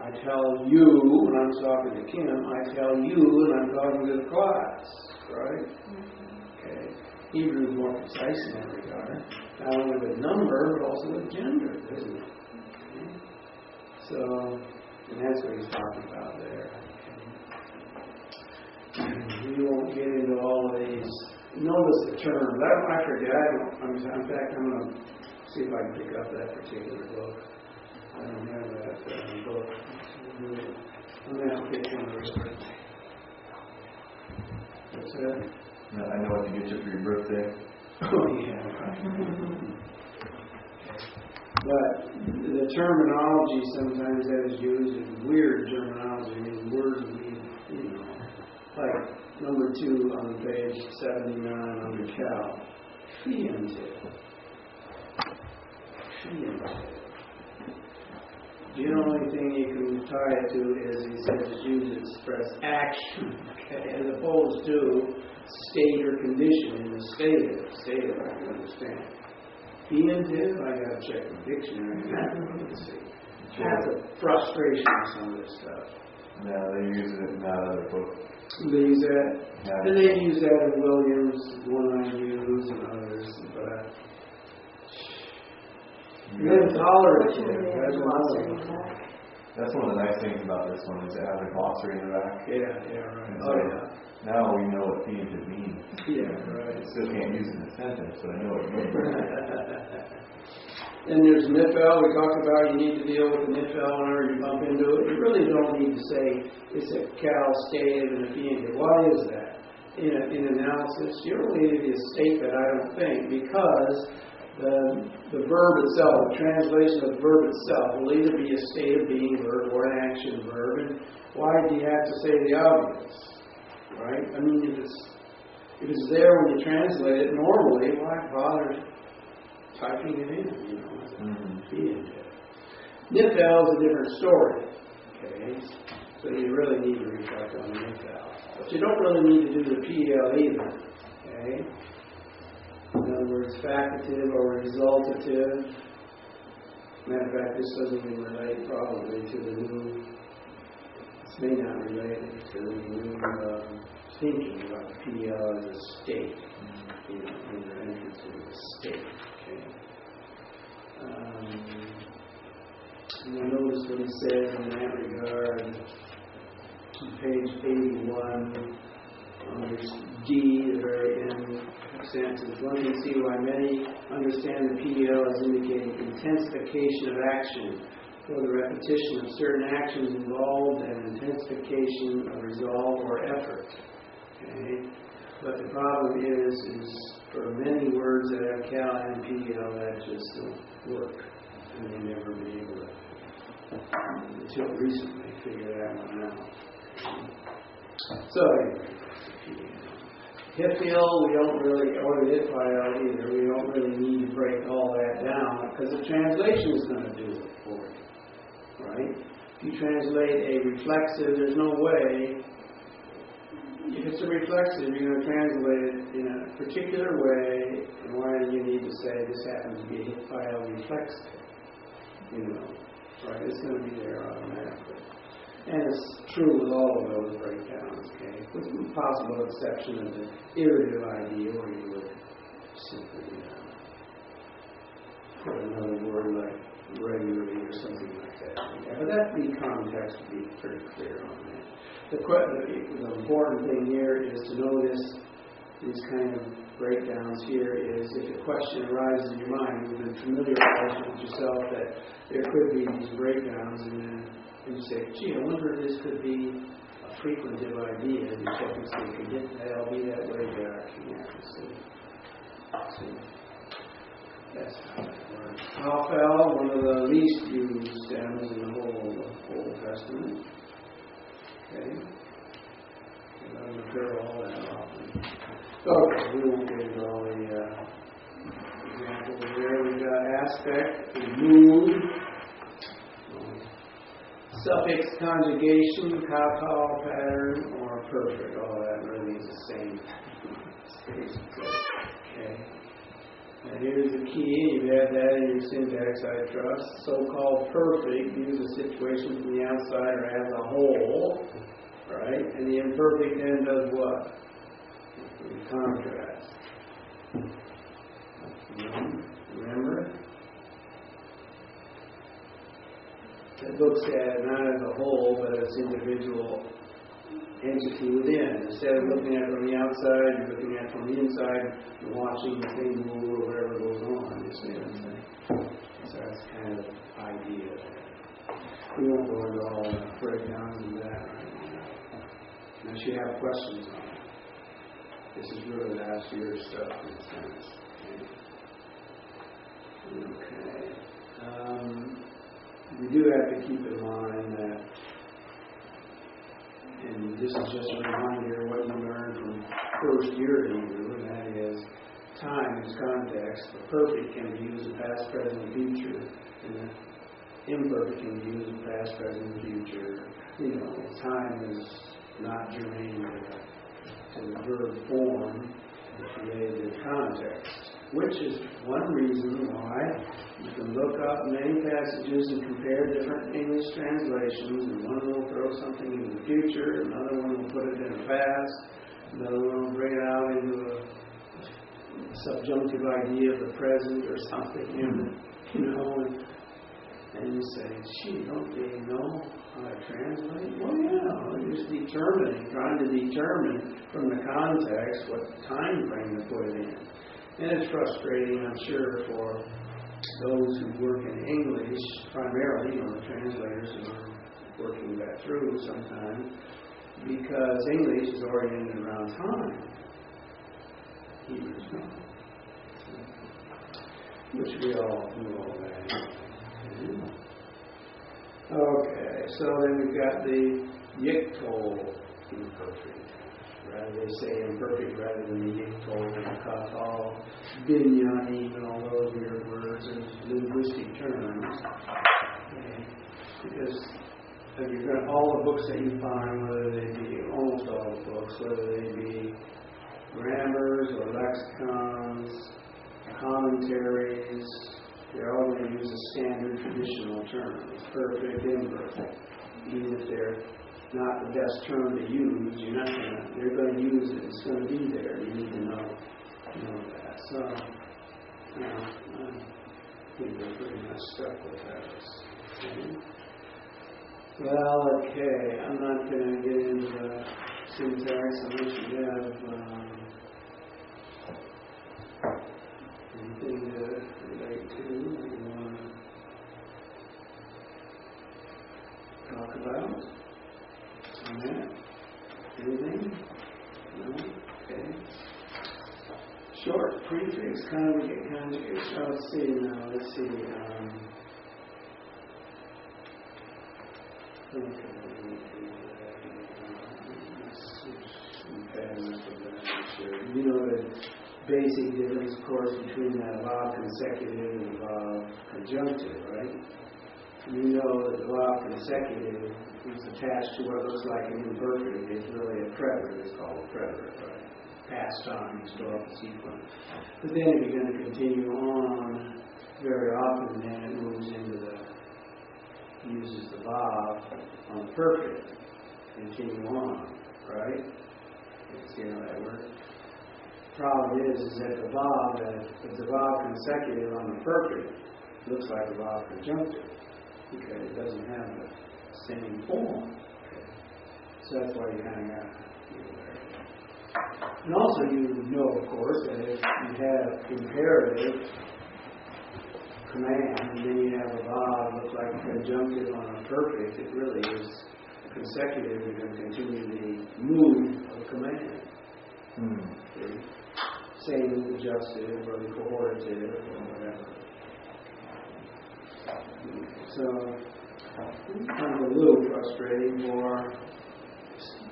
I tell you when I'm talking to Kim, I tell you when I'm talking to the class, right? Mm-hmm. Okay. Hebrew is more precise in that regard. Not only with number, but also with gender, isn't it? Okay. So, and that's what he's talking about there. We won't get into all of these. Notice the terms. I forget. In fact, I'm going to see if I can pick up that particular book. I don't have that book. I'm going to have to pick one of those. What's that? I know what to get you for your birthday. Oh, yeah. But the terminology sometimes that is used is weird terminology. I mean, words would be, like number 2 on page 79 under cow. Fiendive. The only thing you can tie it to is, he says, it's used to express action, okay, as opposed to state or condition in the state of I can understand. Fiendive, I got to check the dictionary. Let's see. That's a frustration of some of this stuff. No, they use it in that other book. They use that. Yeah. And they use that in Williams, one I use, and others. But that's one of the nice things about this one is it has a glossary in the back. Yeah, right. So now we know what fiendive means. Yeah, right. I still can't use it in a sentence, but I know what it means. Then there's Nifel. We talked about you need to deal with the Nifel whenever you bump into it. You really don't need to say it's a cal stative and a fiendive. Why is that? In analysis, you don't need to be a statement, I don't think, because the verb itself, the translation of the verb itself, will either be a state of being verb or an action verb. And why do you have to say the obvious? Right? I mean, if it's there when you translate it normally, why bother typing it in? Nifel is a different story. Okay, so you really need to reflect on Nifel, but you don't really need to do the PL either. Okay. In other words, facultative or resultative. Matter of fact, this doesn't even relate probably to the new. This may not relate to the new thinking about the PL as a state. In your entrance into the state. Okay. And I notice what he says in that regard. On page 81. Under D, the very end sentences, one can see why many understand the PL as indicating intensification of action, or the repetition of certain actions involved and intensification of resolve or effort. Okay? But the problem is for many words that have cal and PL, that just don't work, and they never been able to, until recently, figure that one out. So anyway. Hipil, we don't really, or the Hipil either, we don't really need to break all that down because the translation is going to do it for you. Right? If you translate a reflexive, there's no way. If it's a reflexive, you're going to translate it in a particular way, and why do you need to say this happens to be a Hipil reflexive? Right? It's going to be there automatically. And it's true with all of those breakdowns, okay? With the possible exception of the irritative idea where you would simply put another word like regularly or something like that. Yeah, but that context would be pretty clear on that. The important thing here is to notice these kind of breakdowns here is if a question arises in your mind, you've been familiarized with yourself that there could be these breakdowns and you say, gee, I wonder if this could be a frequentive idea. And you check and say, could that'll be that way? Yeah, see. That's how that works. Alphel, one of the least used stems in the whole Old Testament. Okay. It doesn't occur all that often. Okay, we won't get into all the examples here. We've got aspect, mood. Suffix conjugation, kapal pattern, or perfect. All that really is the same. Okay. And here's the key. You have that in your syntax, I trust. So-called perfect uses a situation from the outside or as a whole, right? And the imperfect then does what? Contrast. Remember? It looks at not as a whole, but as individual entity within. Instead of looking at it from the outside, you're looking at it from the inside and watching the thing move or whatever goes on. You see what I'm saying? So that's kind of the idea there. We won't go into all the breakdowns of that right now. Unless you have questions on it. This is really last year's stuff in a sense. Okay. We do have to keep in mind that, and this is just a reminder of what you learned from first year at Hebrew, and that is time is context. The perfect can be used as past, present, future, and the imperfect can be used as past, present, future. Time is not germane to the verb form, it's related to context, which is one reason why you can look up many passages and compare different English translations, and one will throw something in the future, another one will put it in the past, another one will bring it out into a subjunctive idea of the present or something, and you say, gee, don't they know how to translate? Well, yeah, they're just trying to determine from the context what time frame to put it in. And it's frustrating, I'm sure, for those who work in English, primarily, the translators who are working that through sometimes, because English is oriented around time. Hebrews not. Which we all know that. Okay, so then we've got the yiktol imperfect. Rather they say imperfect rather than the yiktol and the katal, binyan, and all those weird words and linguistic terms. Okay. Because all the books that you find, whether they be, almost all the books, whether they be grammars or lexicons, commentaries, they're all going to use a standard traditional term. It's perfect, imperfect. Even if they're not the best term to use, they're going to use it. It's going to be there. You need to know that. So, I think we're pretty much stuck with that. Okay. Well, okay, I'm not going to get into syntax unless you have anything to relate to that you want to talk about on that. Anything? No? Okay. Short prefix, conjugate, conjugate. So let's see now. Let's see. The basic difference, of course, between the law consecutive and the law conjunctive, right? You know that the law consecutive is attached to what looks like an imperfect. It's really a preterite. It's called a preterite, right? Past time, historical sequence. But then if you're going to continue on, very often then it moves into uses the vav on the perfect. Continue on, right? See how that works? Problem is that the vav consecutive on the perfect looks like a vav conjunctive. Okay, it doesn't have the same form. Okay. So that's why you kind of got to deal there. And also you know, of course, that if you have imperative command and then you have a vav look like a conjunctive on a perfect, it really is consecutive. You're going to continue the mood of command. Okay. Same adjustive or the cohortative or whatever. So, it's kind of a little frustrating for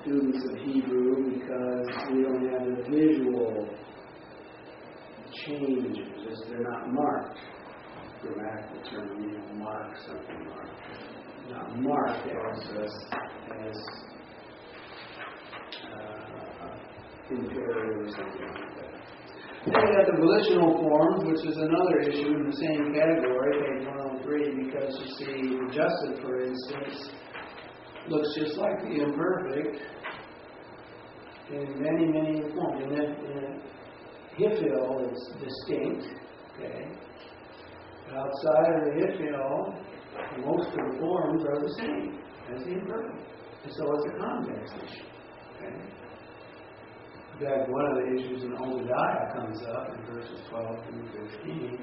students of Hebrew because we don't have the visual changes. They're not marked. Grammatical term, mark something, not marked as imperative or something like that. Then we got the volitional forms, which is another issue in the same category, page 103, because you see, adjusted, for instance, looks just like the imperfect in many, many forms. In Hifil, it's distinct, okay? Outside of the Hifil, most of the forms are the same as the imperfect. And so it's a context issue, okay? In fact, one of the issues in Obadiah comes up in verses 12 through 15.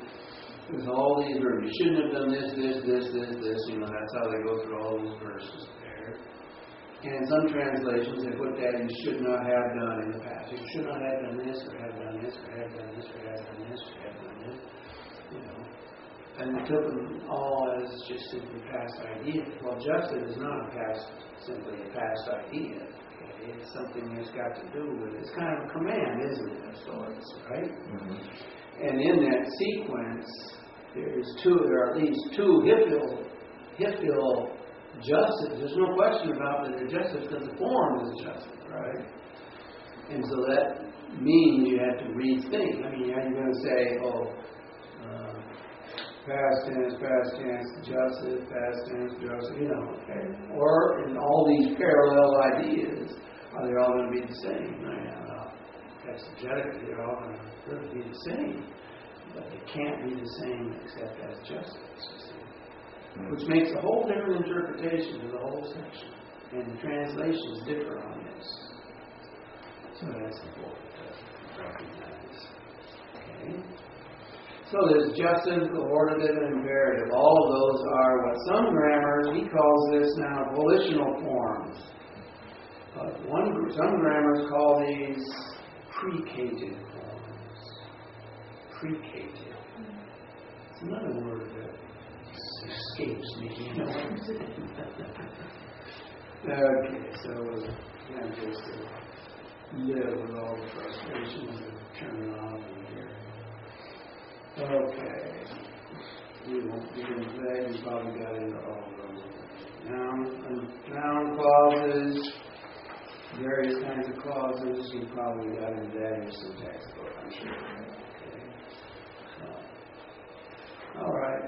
There's all these verbs. You shouldn't have done this. That's how they go through all those verses there. And in some translations, they put that you should not have done in the past. You should not have done this, or have done this, or have done this, or have done this, or have done this. And they took them all as just simply past idea. Well, justice is not simply a past idea. Okay? It's something that's got to do with it. It's kind of a command, isn't it, of sorts, right? Mm-hmm. And in that sequence, there are at least two hifil justice. There's no question about that they're justice because the form is justice, right? And so that means you have to rethink. I mean, are you going to say, past tense, justice, past tense, justice, okay? Or in all these parallel ideas, are they all going to be the same? Exegetically, they're all going to really be the same. But they can't be the same except as justice, you see. Which makes a whole different interpretation to the whole section. And the translations differ on this. So that's important to recognize. Okay? So there's justice, cohortative, and imperative. All of those are what some grammars, he calls this now volitional forms. Some grammars call these precated forms. Precated. It's another word that escapes me. You know what I'm saying? Okay, so I'm just to live with all the frustrations of terminology here. Okay. We won't get into that. You probably got into all of those. Noun clauses, various kinds of clauses. You probably got into that in some textbook, I'm sure. Okay. All right.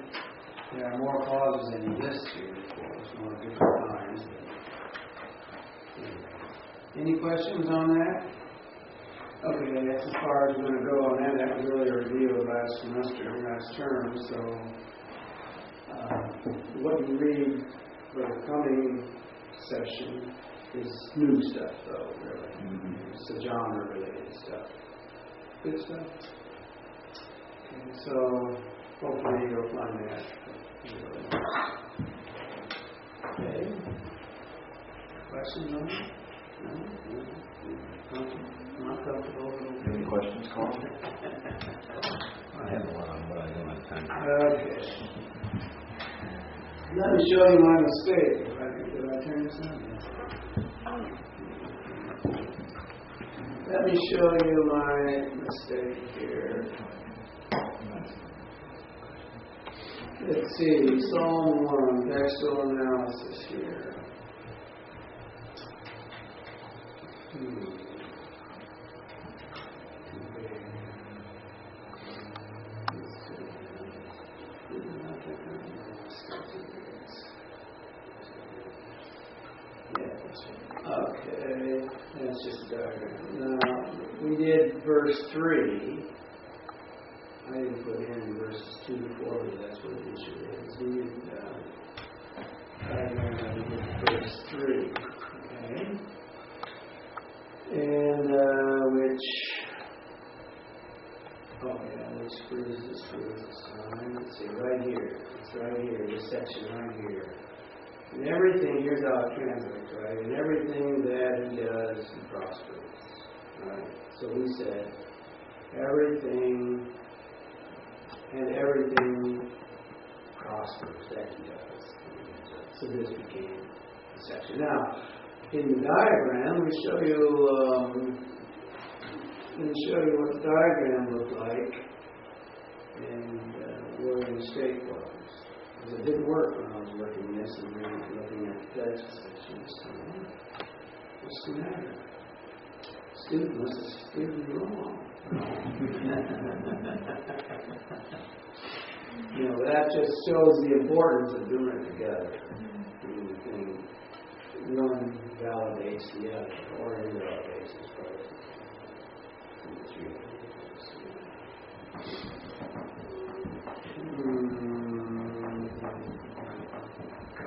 There are more clauses than you list here, of course, more different kinds. Any questions on that? Okay, that's as far as we're going to go on that. That was really a review of last term. So, what you read for the coming session is new stuff, though, really. It's the genre-related stuff. Good stuff? Okay, so, hopefully you'll find that really nice. Okay. Questions on that? No? Not comfortable. Any questions, Carl? I have one, but I don't have time. Okay. Let me show you my mistake. Did I turn this on? Let me show you my mistake here. Let's see, Psalm 1, textual analysis here. Okay, that's just a diagram. Now, we did verse 3. I didn't put in verses 2 to 4, but that's what the issue is. We did verse 3. Okay? And which fruit is this time? Let's see, right here. It's right here, this section right here. And everything, here's how it translates, right? And everything that he does, he prospers. Right? So we said, everything prospers that he does. So this became the section. Now, in the diagram, we show you what the diagram looked like and where the mistake was. Because it didn't work when I was working this and then looking at the text section this time. What's the matter? Student must have steered me wrong. That just shows the importance of doing it together. One validates the other, or invalidates as far as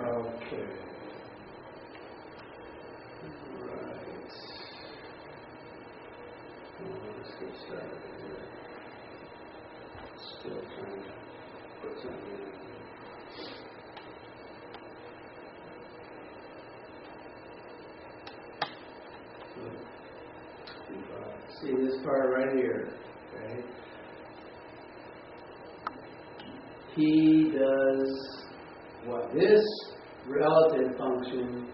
okay. Right. Let's get started here. Still trying to put something in. See this part right here, okay? He does what this relative function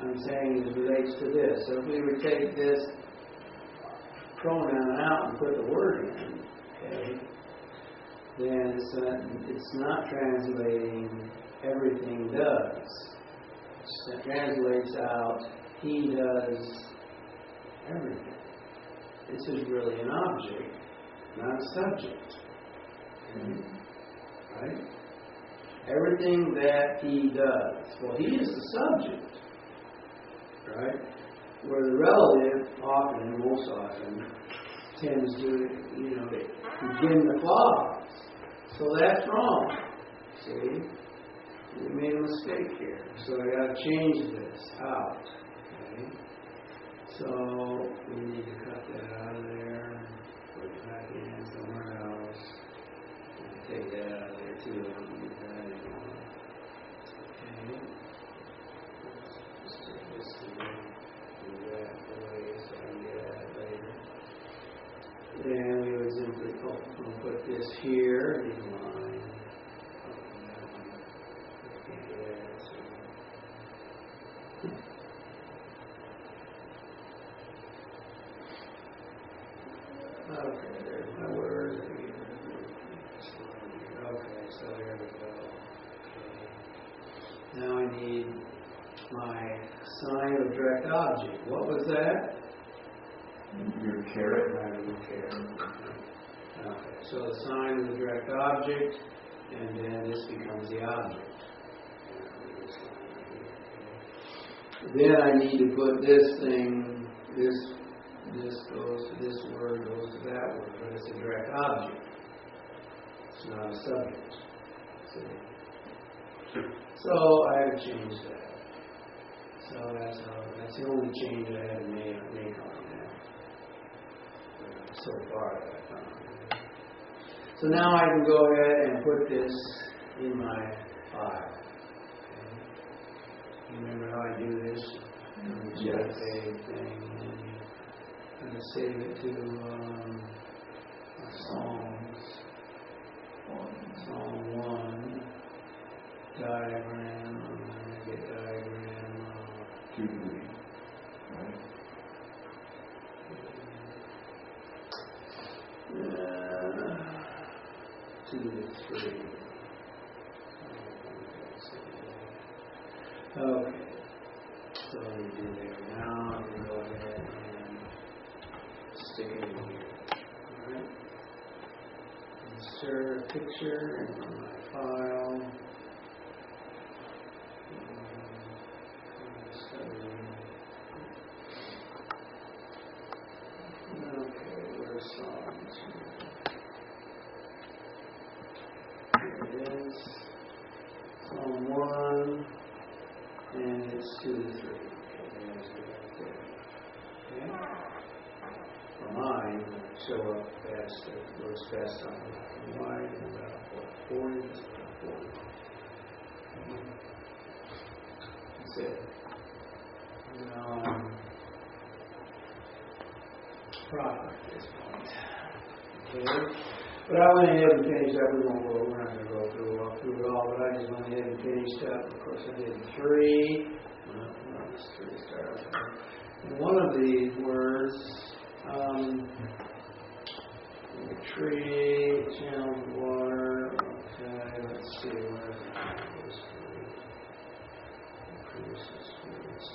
I'm saying it relates to this. So if we would take this pronoun out and put the word in, okay, then it's not translating everything does. It translates out he does everything. This is really an object, not a subject. Okay. Right? Everything that he does. Well, he is the subject. Right? Where the relative often, and most often, tends to, begin the clause. So that's wrong. See? We made a mistake here. So I got to change this out. Okay? So we need to cut that out of there and put it back in somewhere else. And take that out of there too. I don't need that anymore. Okay. Let's take this and do that away so I can get at it later. Then we would simply put this here in line. Okay, there's my word. Okay, so there we go. Okay. Now I need my sign of direct object. What was that? Your caret. My caret. Okay, so the sign of the direct object, and then this becomes the object. Then I need to put this thing, this goes to this word, goes to that word, but it's a direct object. It's not a subject. See? So I have to change that. So that's the only change I had to make on that. So far that I found. So now I can go ahead and put this in my file. Remember how I do this? Yes. Save thing. I'm going to save it to Psalms. Psalm 1. Diagram. I'm going to get diagram 2, 3. Right? 2 to 3. Okay. So let me do there now. I'm going to go ahead and stick it in here. Alright. Insert a picture in my file. Okay, where's Psalms here? Here it is. Psalm 1. And it's 2 to 3. Okay, there's it right there. Okay? For mine, show up best, it looks best on black and white, and about 40, that's about 40. That's it. Now I'm proper at this point. Okay? But I went ahead and finished up. We're not going to go through it all, but I just went ahead and finished up. Of course, I did 3. Well, it's 3 start off there. And one of these words, tree, channel of water. Okay, let's see, where is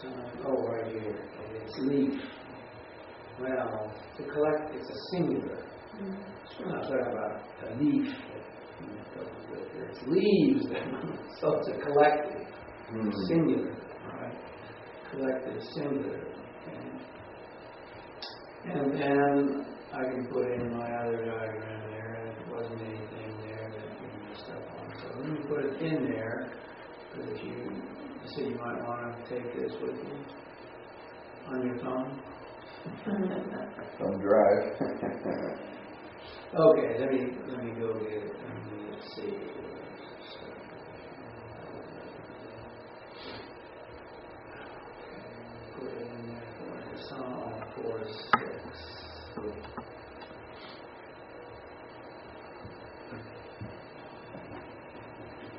it? Oh, right here. Okay, it's leaf. Well, to collect, it's a singular. We're not talking about a leaf. It's leaves, so it's a collective, singular, right? Collective, singular. Okay? And then I can put in my other diagram there. There wasn't anything there that we messed up on. So let me put it in there, because if you said you might want to take this with you on your thumb. Thumb drive. Okay, let me go get it. Let's see. Put it in there for Psalm 4 to 6.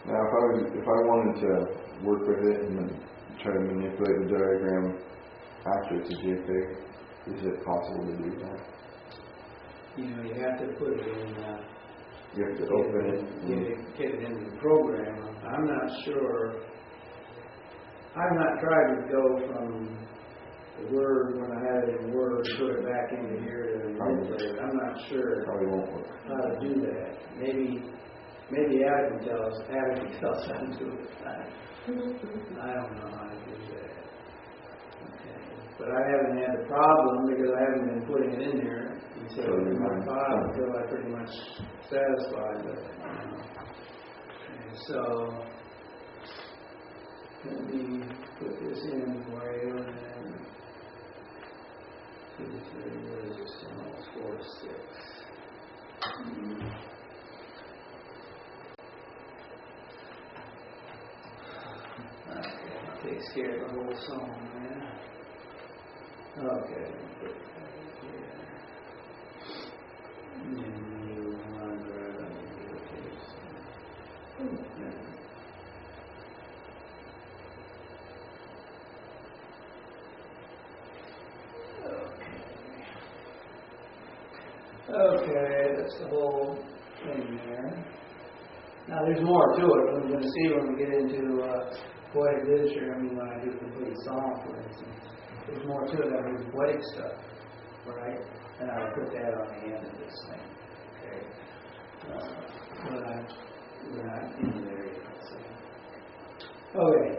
Now, if I wanted to work with it and try to manipulate the diagram after it's a JPEG? Is it possible to do that? You have to put it in. You have to open it. Get it into the program. I'm not sure. I've not tried to go from the Word when I had it in Word, put it back into here to manipulate it. I'm not sure Probably won't work. how to do that. Maybe Adam can tell us how to do it. I don't know how to do that. Okay. But I haven't had the problem because I haven't been putting it in there until my file until I'm pretty much satisfied with it. Okay, so let me put this in for you and then 2, 3, what is this? Almost 4 to 6. Okay, that takes care of the whole song, man. Okay, put that here. And then you want to grab it and do it. Okay, that's the whole thing there. Now there's more to it. We're going to see when we get into poetic literature. When I do complete song, for instance, there's more to it than the poetic stuff, right? And I'll put that on the end of this thing. Okay, but we're not in there yet. So. Okay,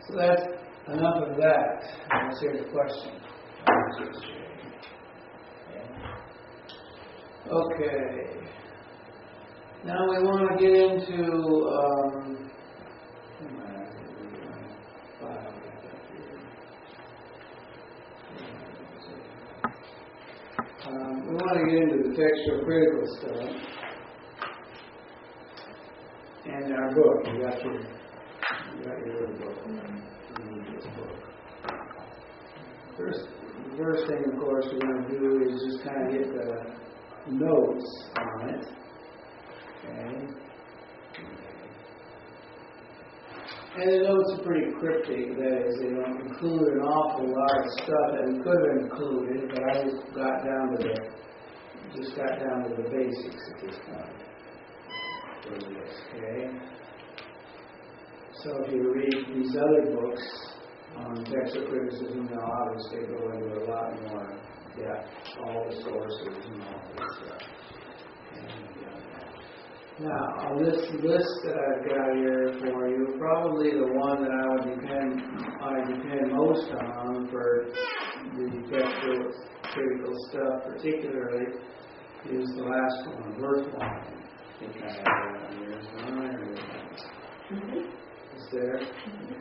so that's enough of that. Let's hear the question. Okay. Now we want to get into we want to get into the textual critical stuff. And our book, you got your little book. You need this book. The first thing, of course, we're going to do is just kind of get the notes on it. Okay. And the notes are pretty cryptic. That is, they don't include an awful lot of stuff that we could have included, but I just got down to the basics at this point. For this, okay. So if you read these other books on textual criticism, they'll obviously go into a lot more depth, all the sources and all this stuff. Now, on this list that I've got here for you, probably the one that I depend most on for the textual critical stuff, particularly, is the last one, Wretlind. I think I have that on here. Is it on there? Mm-hmm. It's there. Mm-hmm.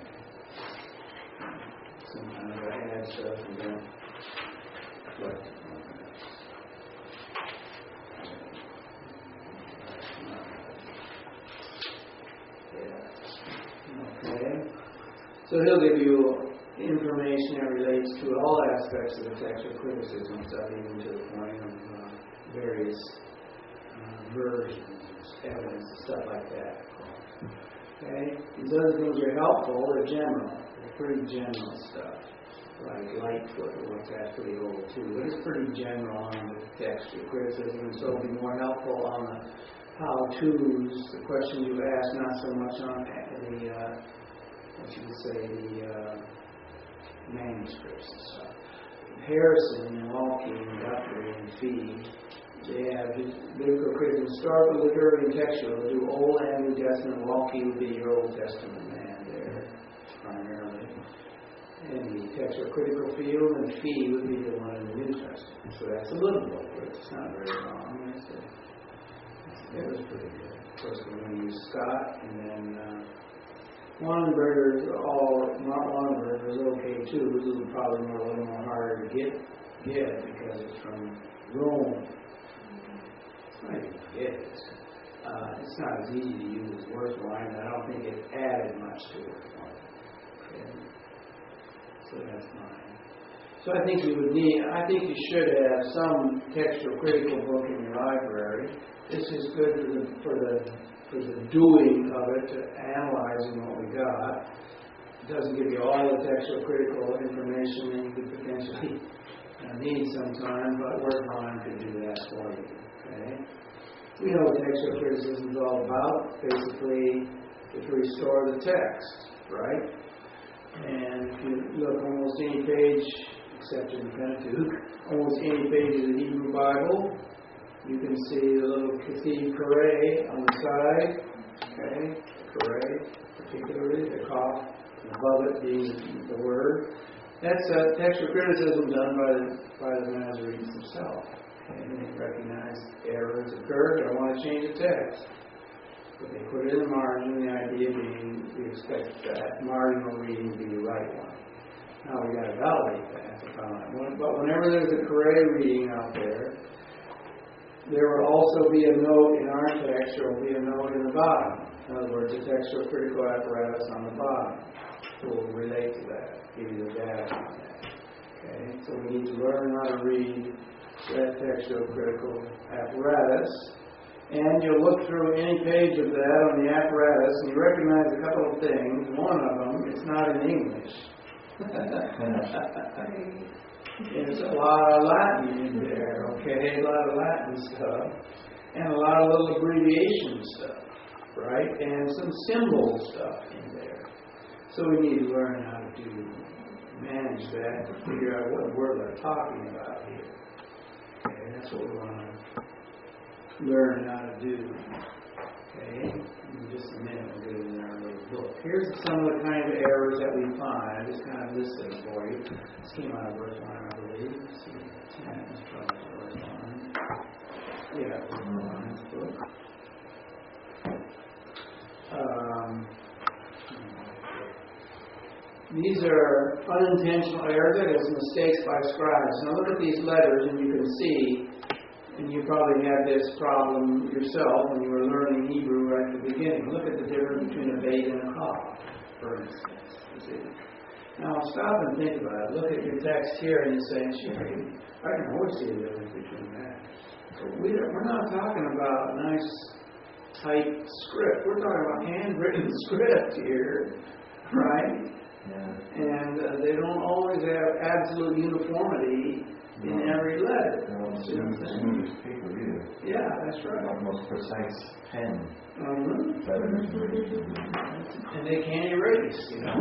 Sometimes I add stuff and then collect it. Okay. So he'll give you information that relates to all aspects of the textual criticism stuff, even to the point of various versions, evidence, stuff like that. Okay. These other things are helpful. They're general. They're pretty general stuff. Like Lightfoot, that's pretty old too. But it's pretty general on the textual criticism, and so it'll be more helpful on the how-tos, the questions you ask, not so much on the, manuscripts and stuff. Harrison and Walke and Guthrie and Fee, they have biblical criticism, historical, literary, and textual. They do Old and New Testament. Walke would be your Old Testament man there, primarily. In the textual critical field, and Fee would be the one in the New Testament. So that's a little book, but it's not very long. It was pretty good. Of course, we're going to use Scott, and then Wanenberger's is okay too. This is probably a little more harder to get because it's from Rome. It's not even get it. It's not as easy to use as Wretlind, and I don't think it added much to it. Okay. So that's mine. So I think you should have some textual critical book in your library. This is good for the doing of it, to analyzing what we got. It doesn't give you all the textual critical information that you could potentially need sometime, but Wretlind could do that for you. Okay? We know what textual criticism is all about. Basically, to restore the text, right? And if you look almost any page, except in the Pentateuch, almost any page of the Hebrew Bible, you can see the little Kativ Kare on the side. Okay? Kare, particularly, the Kaf, and above it being the word. That's a textual criticism done by the Nazarenes themselves. Okay? They recognize errors occurred. They want to change the text. But they put it in the margin, the idea being we expect that marginal reading to be the right one. Now we got to validate that. But whenever there's a Kare reading out there will also be a note in our text, there will be a note in the bottom. In other words, a textual critical apparatus on the bottom will relate to that, give you the data on that. Okay? So we need to learn how to read that textual critical apparatus. And you'll look through any page of that on the apparatus and you recognize a couple of things. One of them, it's not in English. There's a lot of Latin in there, okay? A lot of Latin stuff. And a lot of little abbreviation stuff, right? And some symbol stuff in there. So we need to learn how to manage that to figure out what word they're talking about here. Okay, that's what we want to learn how to do. Okay? In just a minute we'll get it in our little book. Here's some of the kind of errors that we find. I just kind of listed them for you. This came out of verse 1, I believe. Let's see. It's probably verse 1. Yeah, verse 1 book. These are unintentional errors, that is, mistakes by scribes. Now look at these letters and you can see, and you probably had this problem yourself when you were learning Hebrew right at the beginning. Look at the difference between a bait and a kaf, for instance. You see? Now stop and think about it. Look at your text here and you say, sure, I can always see the difference between that. But we're not talking about nice typed script. We're talking about handwritten script here, right? Yeah. And they don't always have absolute uniformity in every letter. Smooth paper either. Yeah, that's right. Like most precise pen. Mm-hmm. And they can't erase, you know.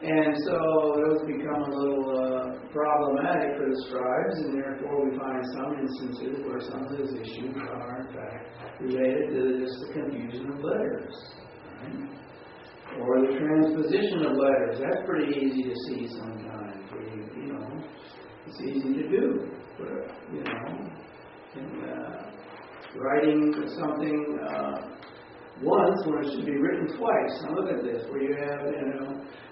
And so those become a little problematic for the scribes, and therefore we find some instances where some of those issues are in fact related to just the confusion of letters. Right? Or the transposition of letters. That's pretty easy to see sometimes. You know, it's easy to do. But, you know, writing something once when it should be written twice. Now look at this, where you have,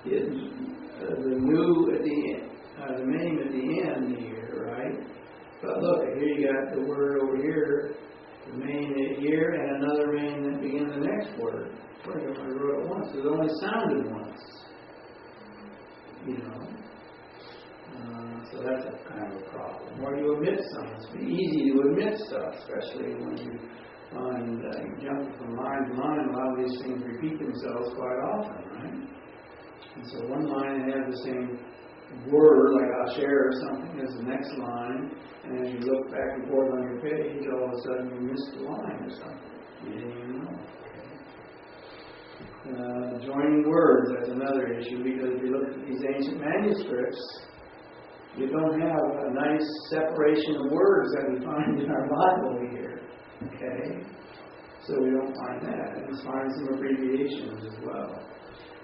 the new at the end, the name at the end here, right? But look, here you got the word over here, the main here, and another main that begins the next word. I wrote it once. It only sounded once. You know. So that's a kind of a problem. Or you omit some. It's easy to omit stuff, especially when you find you jump from line to line. A lot of these things repeat themselves quite often, right? And so one line has the same word, like Asher or something, as the next line. And as you look back and forth on your page, all of a sudden you missed a line or something. You didn't even know. Joining words, that's another issue, because if you look at these ancient manuscripts, you don't have a nice separation of words that we find in our Bible here. Okay? So we don't find that. And we find some abbreviations as well.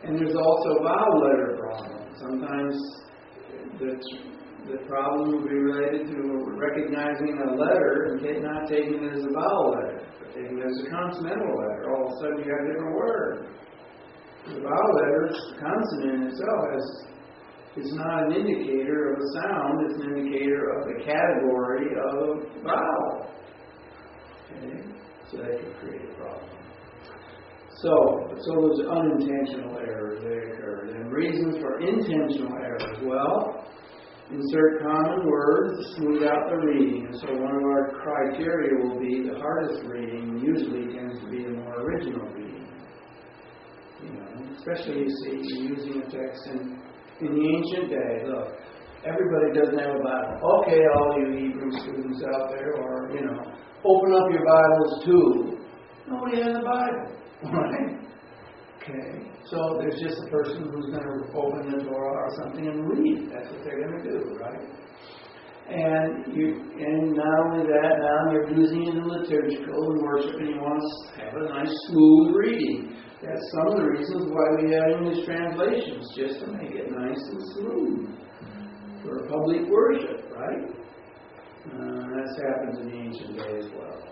And there's also vowel letter problems. Sometimes the problem will be related to recognizing a letter and not taking it as a vowel letter, but taking it as a consonantal letter. All of a sudden you have a different word. The vowel letter, the consonant itself, is not an indicator of a sound, it's an indicator of the category of a vowel. Okay? So that could create a problem. So those unintentional errors, they occurred. And reasons for intentional errors, well, insert common words to smooth out the reading. And so one of our criteria will be the hardest reading usually tends to be the more original reading. Especially you see you're using a text in the ancient day. Look, everybody doesn't have a Bible. Okay, all you Hebrew students out there, or open up your Bibles too. Nobody has a Bible, right? Okay, so there's just a person who's going to open the Torah or something and read. That's what they're going to do, right? And not only that, now you're using it in liturgical and worship, and you want to have a nice, smooth reading. That's some of the reasons why we have English translations, just to make it nice and smooth for public worship, right? That's happened in the ancient day as well.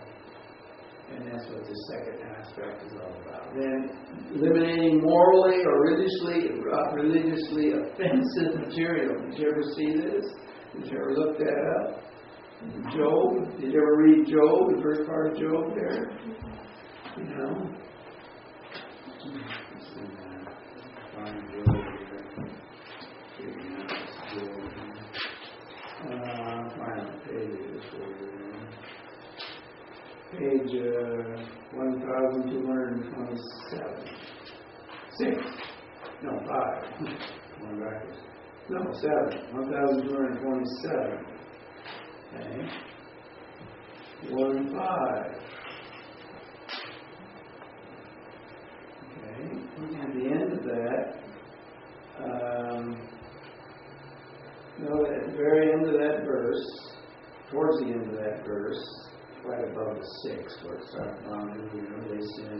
And that's what the second aspect is all about. Then, eliminating morally or religiously offensive material. Did you ever see this? Did you ever look that up? Job? Did you ever read Job, the first part of Job there? Find Job here. Find the pages for you. Page 1227. 6. No, 5. Going backwards. No, 7. 1227. Okay. 1, 5. Okay. At the end of that, at the very end of that verse, towards the end of that verse, right above the 6, where it's they sin.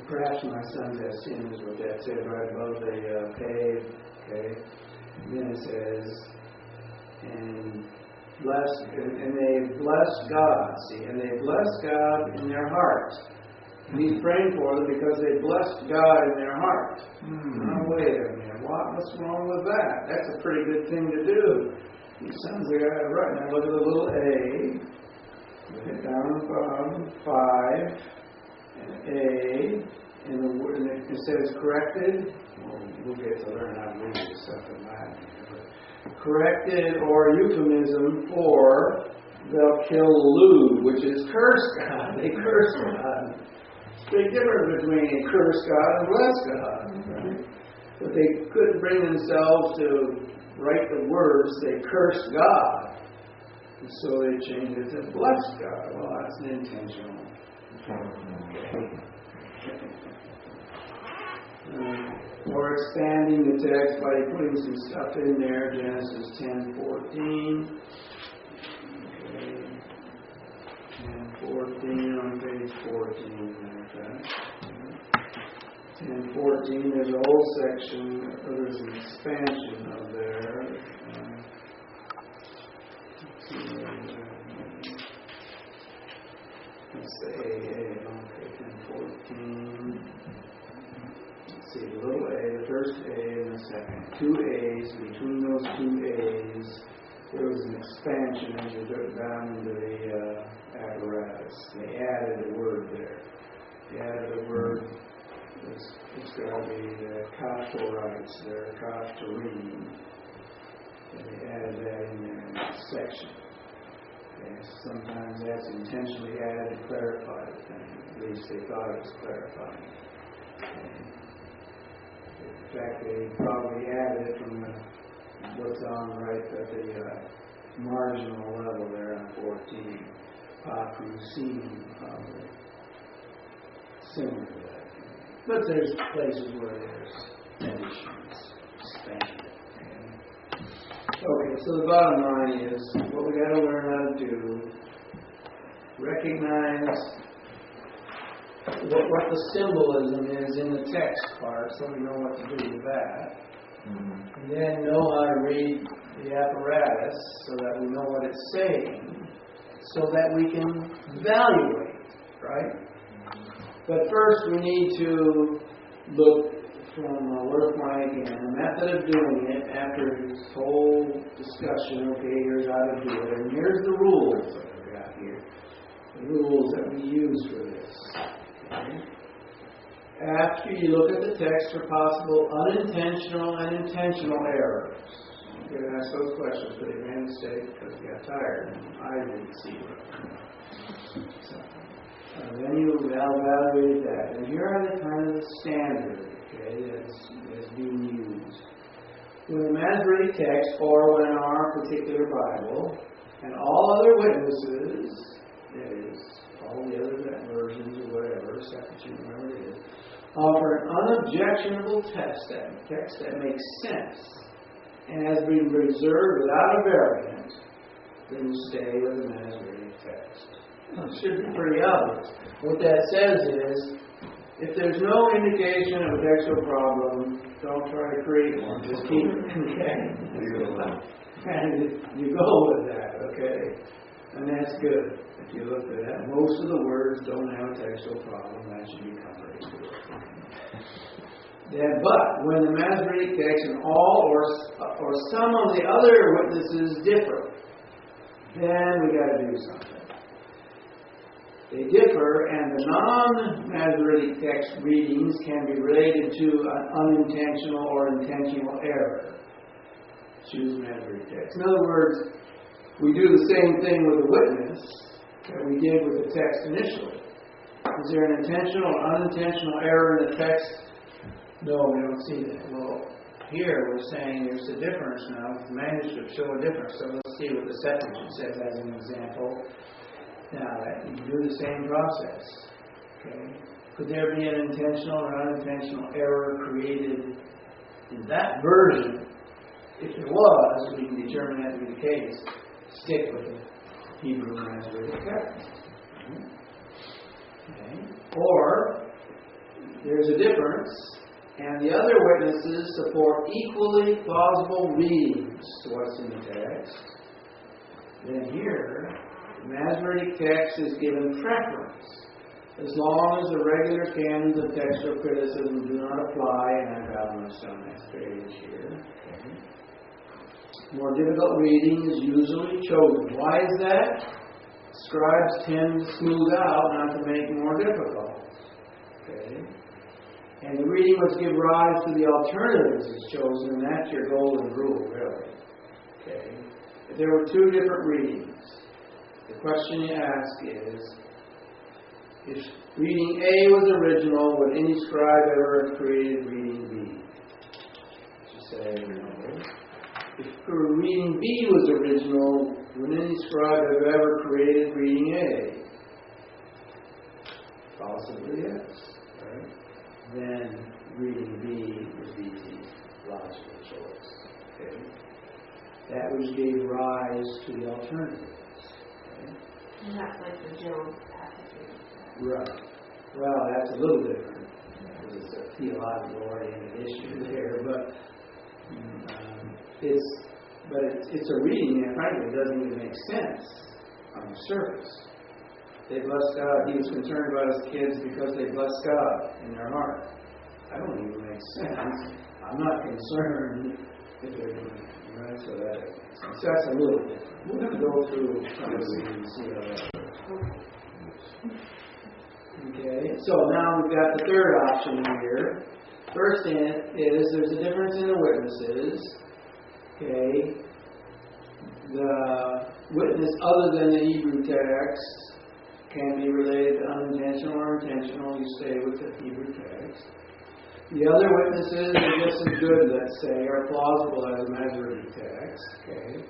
Perhaps my sons have sinned, is what that said, right above the pave. Okay. And then it says, and they bless God. See, and they bless God in their heart. And he's praying for them because they blessed God in their heart. Now, wait a minute. What's wrong with that? That's a pretty good thing to do. Your sons are right. Now look at the little a. Look at down above 5 and a. And the word, it says corrected. We'll get to learn how to read this stuff in Latin here. But corrected or euphemism for they'll kill which is curse God. They curse God. Big difference between curse God and bless God. Right? But they couldn't bring themselves to write the words, they cursed God. And so they changed it to bless God. Well, that's an intentional. Or expanding the text by putting some stuff in there. Genesis 10:14. Okay. 10:14 on page 14. Okay. 10:14. There's a whole section. There's an expansion of there. That's the AA. Okay. 10:14. See, the little a, the first A and the second. 2 A's. Between those 2 A's, there was an expansion as you took down into the apparatus. They added a word there. They added a word. It's got to be the Kashtorites there, Kashtorim. They added that in there in that section. Okay, sometimes that's intentionally added to clarify the thing. At least they thought it was clarifying. Okay. In fact, they probably added it from what's on right at the marginal level there on 14. Pakusim, probably. Similar to that. But there's places where there's additions, expanded. Okay, so the bottom line is, what we got to learn how to do, recognize what the symbolism is in the text part, so we know what to do with that. And then know how to read the apparatus so that we know what it's saying, so that we can evaluate, right? But first we need to look from Wretlind and the method of doing it after this whole discussion. Okay, here's how to do it, and here's the rules that we've got here. The rules that we use for this. Okay. After you look at the text for possible unintentional and intentional errors. You can ask those questions, but they made a mistake because they got tired and I didn't see it. So, Then you evaluate that. And here are the kind of the standard, okay, that's being used. When the Masoretic text, or when our particular Bible, and all other witnesses, that is, all the other versions or whatever, Septuagint, whatever it is, offer an unobjectionable text that makes sense and has been reserved without a variant, then you stay with the Masoretic text. It should be pretty obvious. What that says is, if there's no indication of a textual problem, don't try to create one. Just keep it. Okay? And you go with that, okay? And that's good. If you look at that, most of the words don't have a textual problem. That should be comforting to us. But when the Masoretic text and all or some of the other witnesses differ, then we got to do something. They differ, and the non-Masoretic text readings can be related to an unintentional or intentional error. Choose Masoretic text. In other words, we do the same thing with a witness that we did with the text initially. Is there an intentional or unintentional error in the text? No, we don't see that. Well, here we're saying there's a difference now. The manuscripts show a difference. So let's see what the Septuagint says as an example. Now, you do the same process. Okay? Could there be an intentional or unintentional error created in that version? If there was, we can determine that to be the case. Stick with the Hebrew Masoretic text. Okay? Or, there's a difference, and the other witnesses support equally plausible readings to what's in the text. Then here, the Masoretic text is given preference, as long as the regular canons of textual criticism do not apply, and I've got them on the next page here. Okay. More difficult reading is usually chosen. Why is that? Scribes tend to smooth out, not to make more difficult. Okay. And the reading must give rise to the alternatives is chosen, and that's your golden rule, really. Okay. If there were two different readings, the question you ask is, if reading A was original, would any scribe ever have created reading B? You say no. If reading B was original, would any scribe have ever created reading A? Possibly yes. Right? Then reading B would be the logical choice. Okay? That which gave rise to the alternative. And that's like the Job passage. Right. Well, that's a little different. There's a theological oriented issue there, but it's a reading that frankly doesn't even make sense on the surface. They bless God. He was concerned about his kids because they bless God in their heart. That don't even make sense. I'm not concerned if they're doing it. Right? So that's a little different. We're going to go through some of these and see how that works. Okay, so now we've got the third option here. First in it is there's a difference in the witnesses. Okay, the witness other than the Hebrew text can be related to unintentional or intentional. You stay with the Hebrew text. The other witnesses are just as good, let's say, are plausible as a Masoretic text. Okay.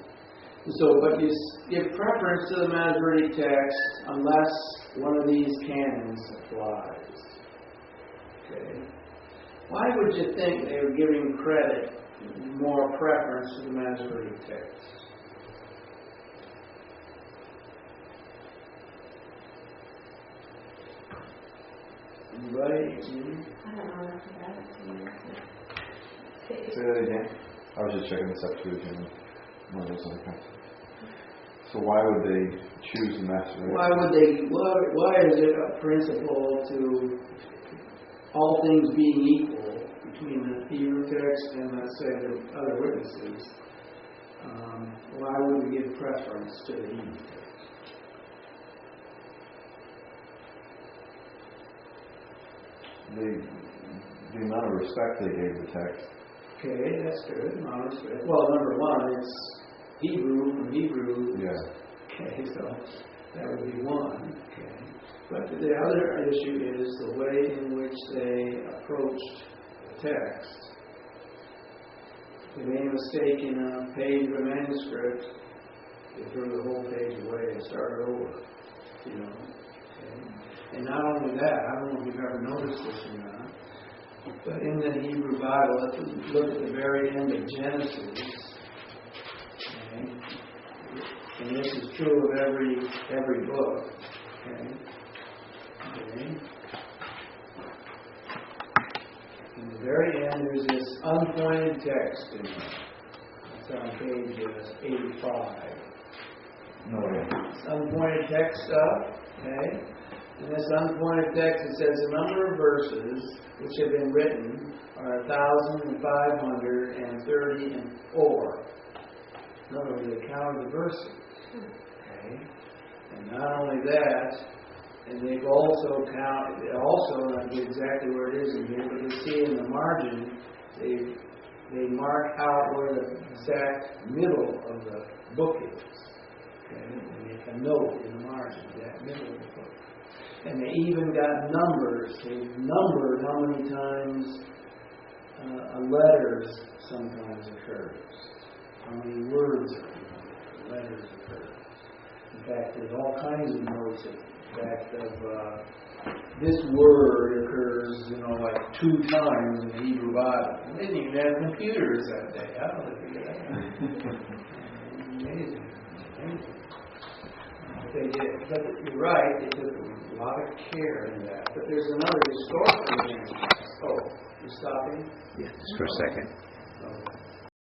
But you give preference to the Masoretic text unless one of these canons applies. Okay. Why would you think they were giving credit, more preference to the Masoretic text? Anybody? I don't know enough about it. Say that again. I was just checking this up too. So why would they choose the Masoretic? Why is it a principle to all things being equal between the Hebrew text and, let's say, the other witnesses? Why would we give preference to the Hebrew text? The amount of respect they gave the text. Okay, that's good. Amount of respect. Well, number one, it's Hebrew from Hebrew. Yeah. Okay, so that would be one. Okay. But the other issue is the way in which they approached the text. They made a mistake in a page of a manuscript. They threw the whole page away and started over. You know. Okay. And not only that, I don't know if you've ever noticed this or not, but in the Hebrew Bible, let's look at the very end of Genesis. Okay. And this is true of every book. Okay. Okay. In the very end, there's this unpointed text in there. It's on page 85. No way. It's unpointed text stuff. Okay. In this unpointed text, it says the number of verses which have been written are 1,534. In other words, they counted the verses. Okay. And not only that, and they've also not exactly where it is in here, but you see in the margin, they mark out where the exact middle of the book is. Okay. And make a note in the margin, that middle of the book. And they even got numbers. They numbered how many times a letter sometimes occurs. How many words letters occur. In fact, there's all kinds of notes. In fact, this word occurs, like 2 times in the Hebrew Bible. They didn't even have computers that day. I don't know if you get that. Amazing. They did. But you're right, they took a lot of care in that. But there's another historical example. Oh, you're stopping? Yes, just for a second.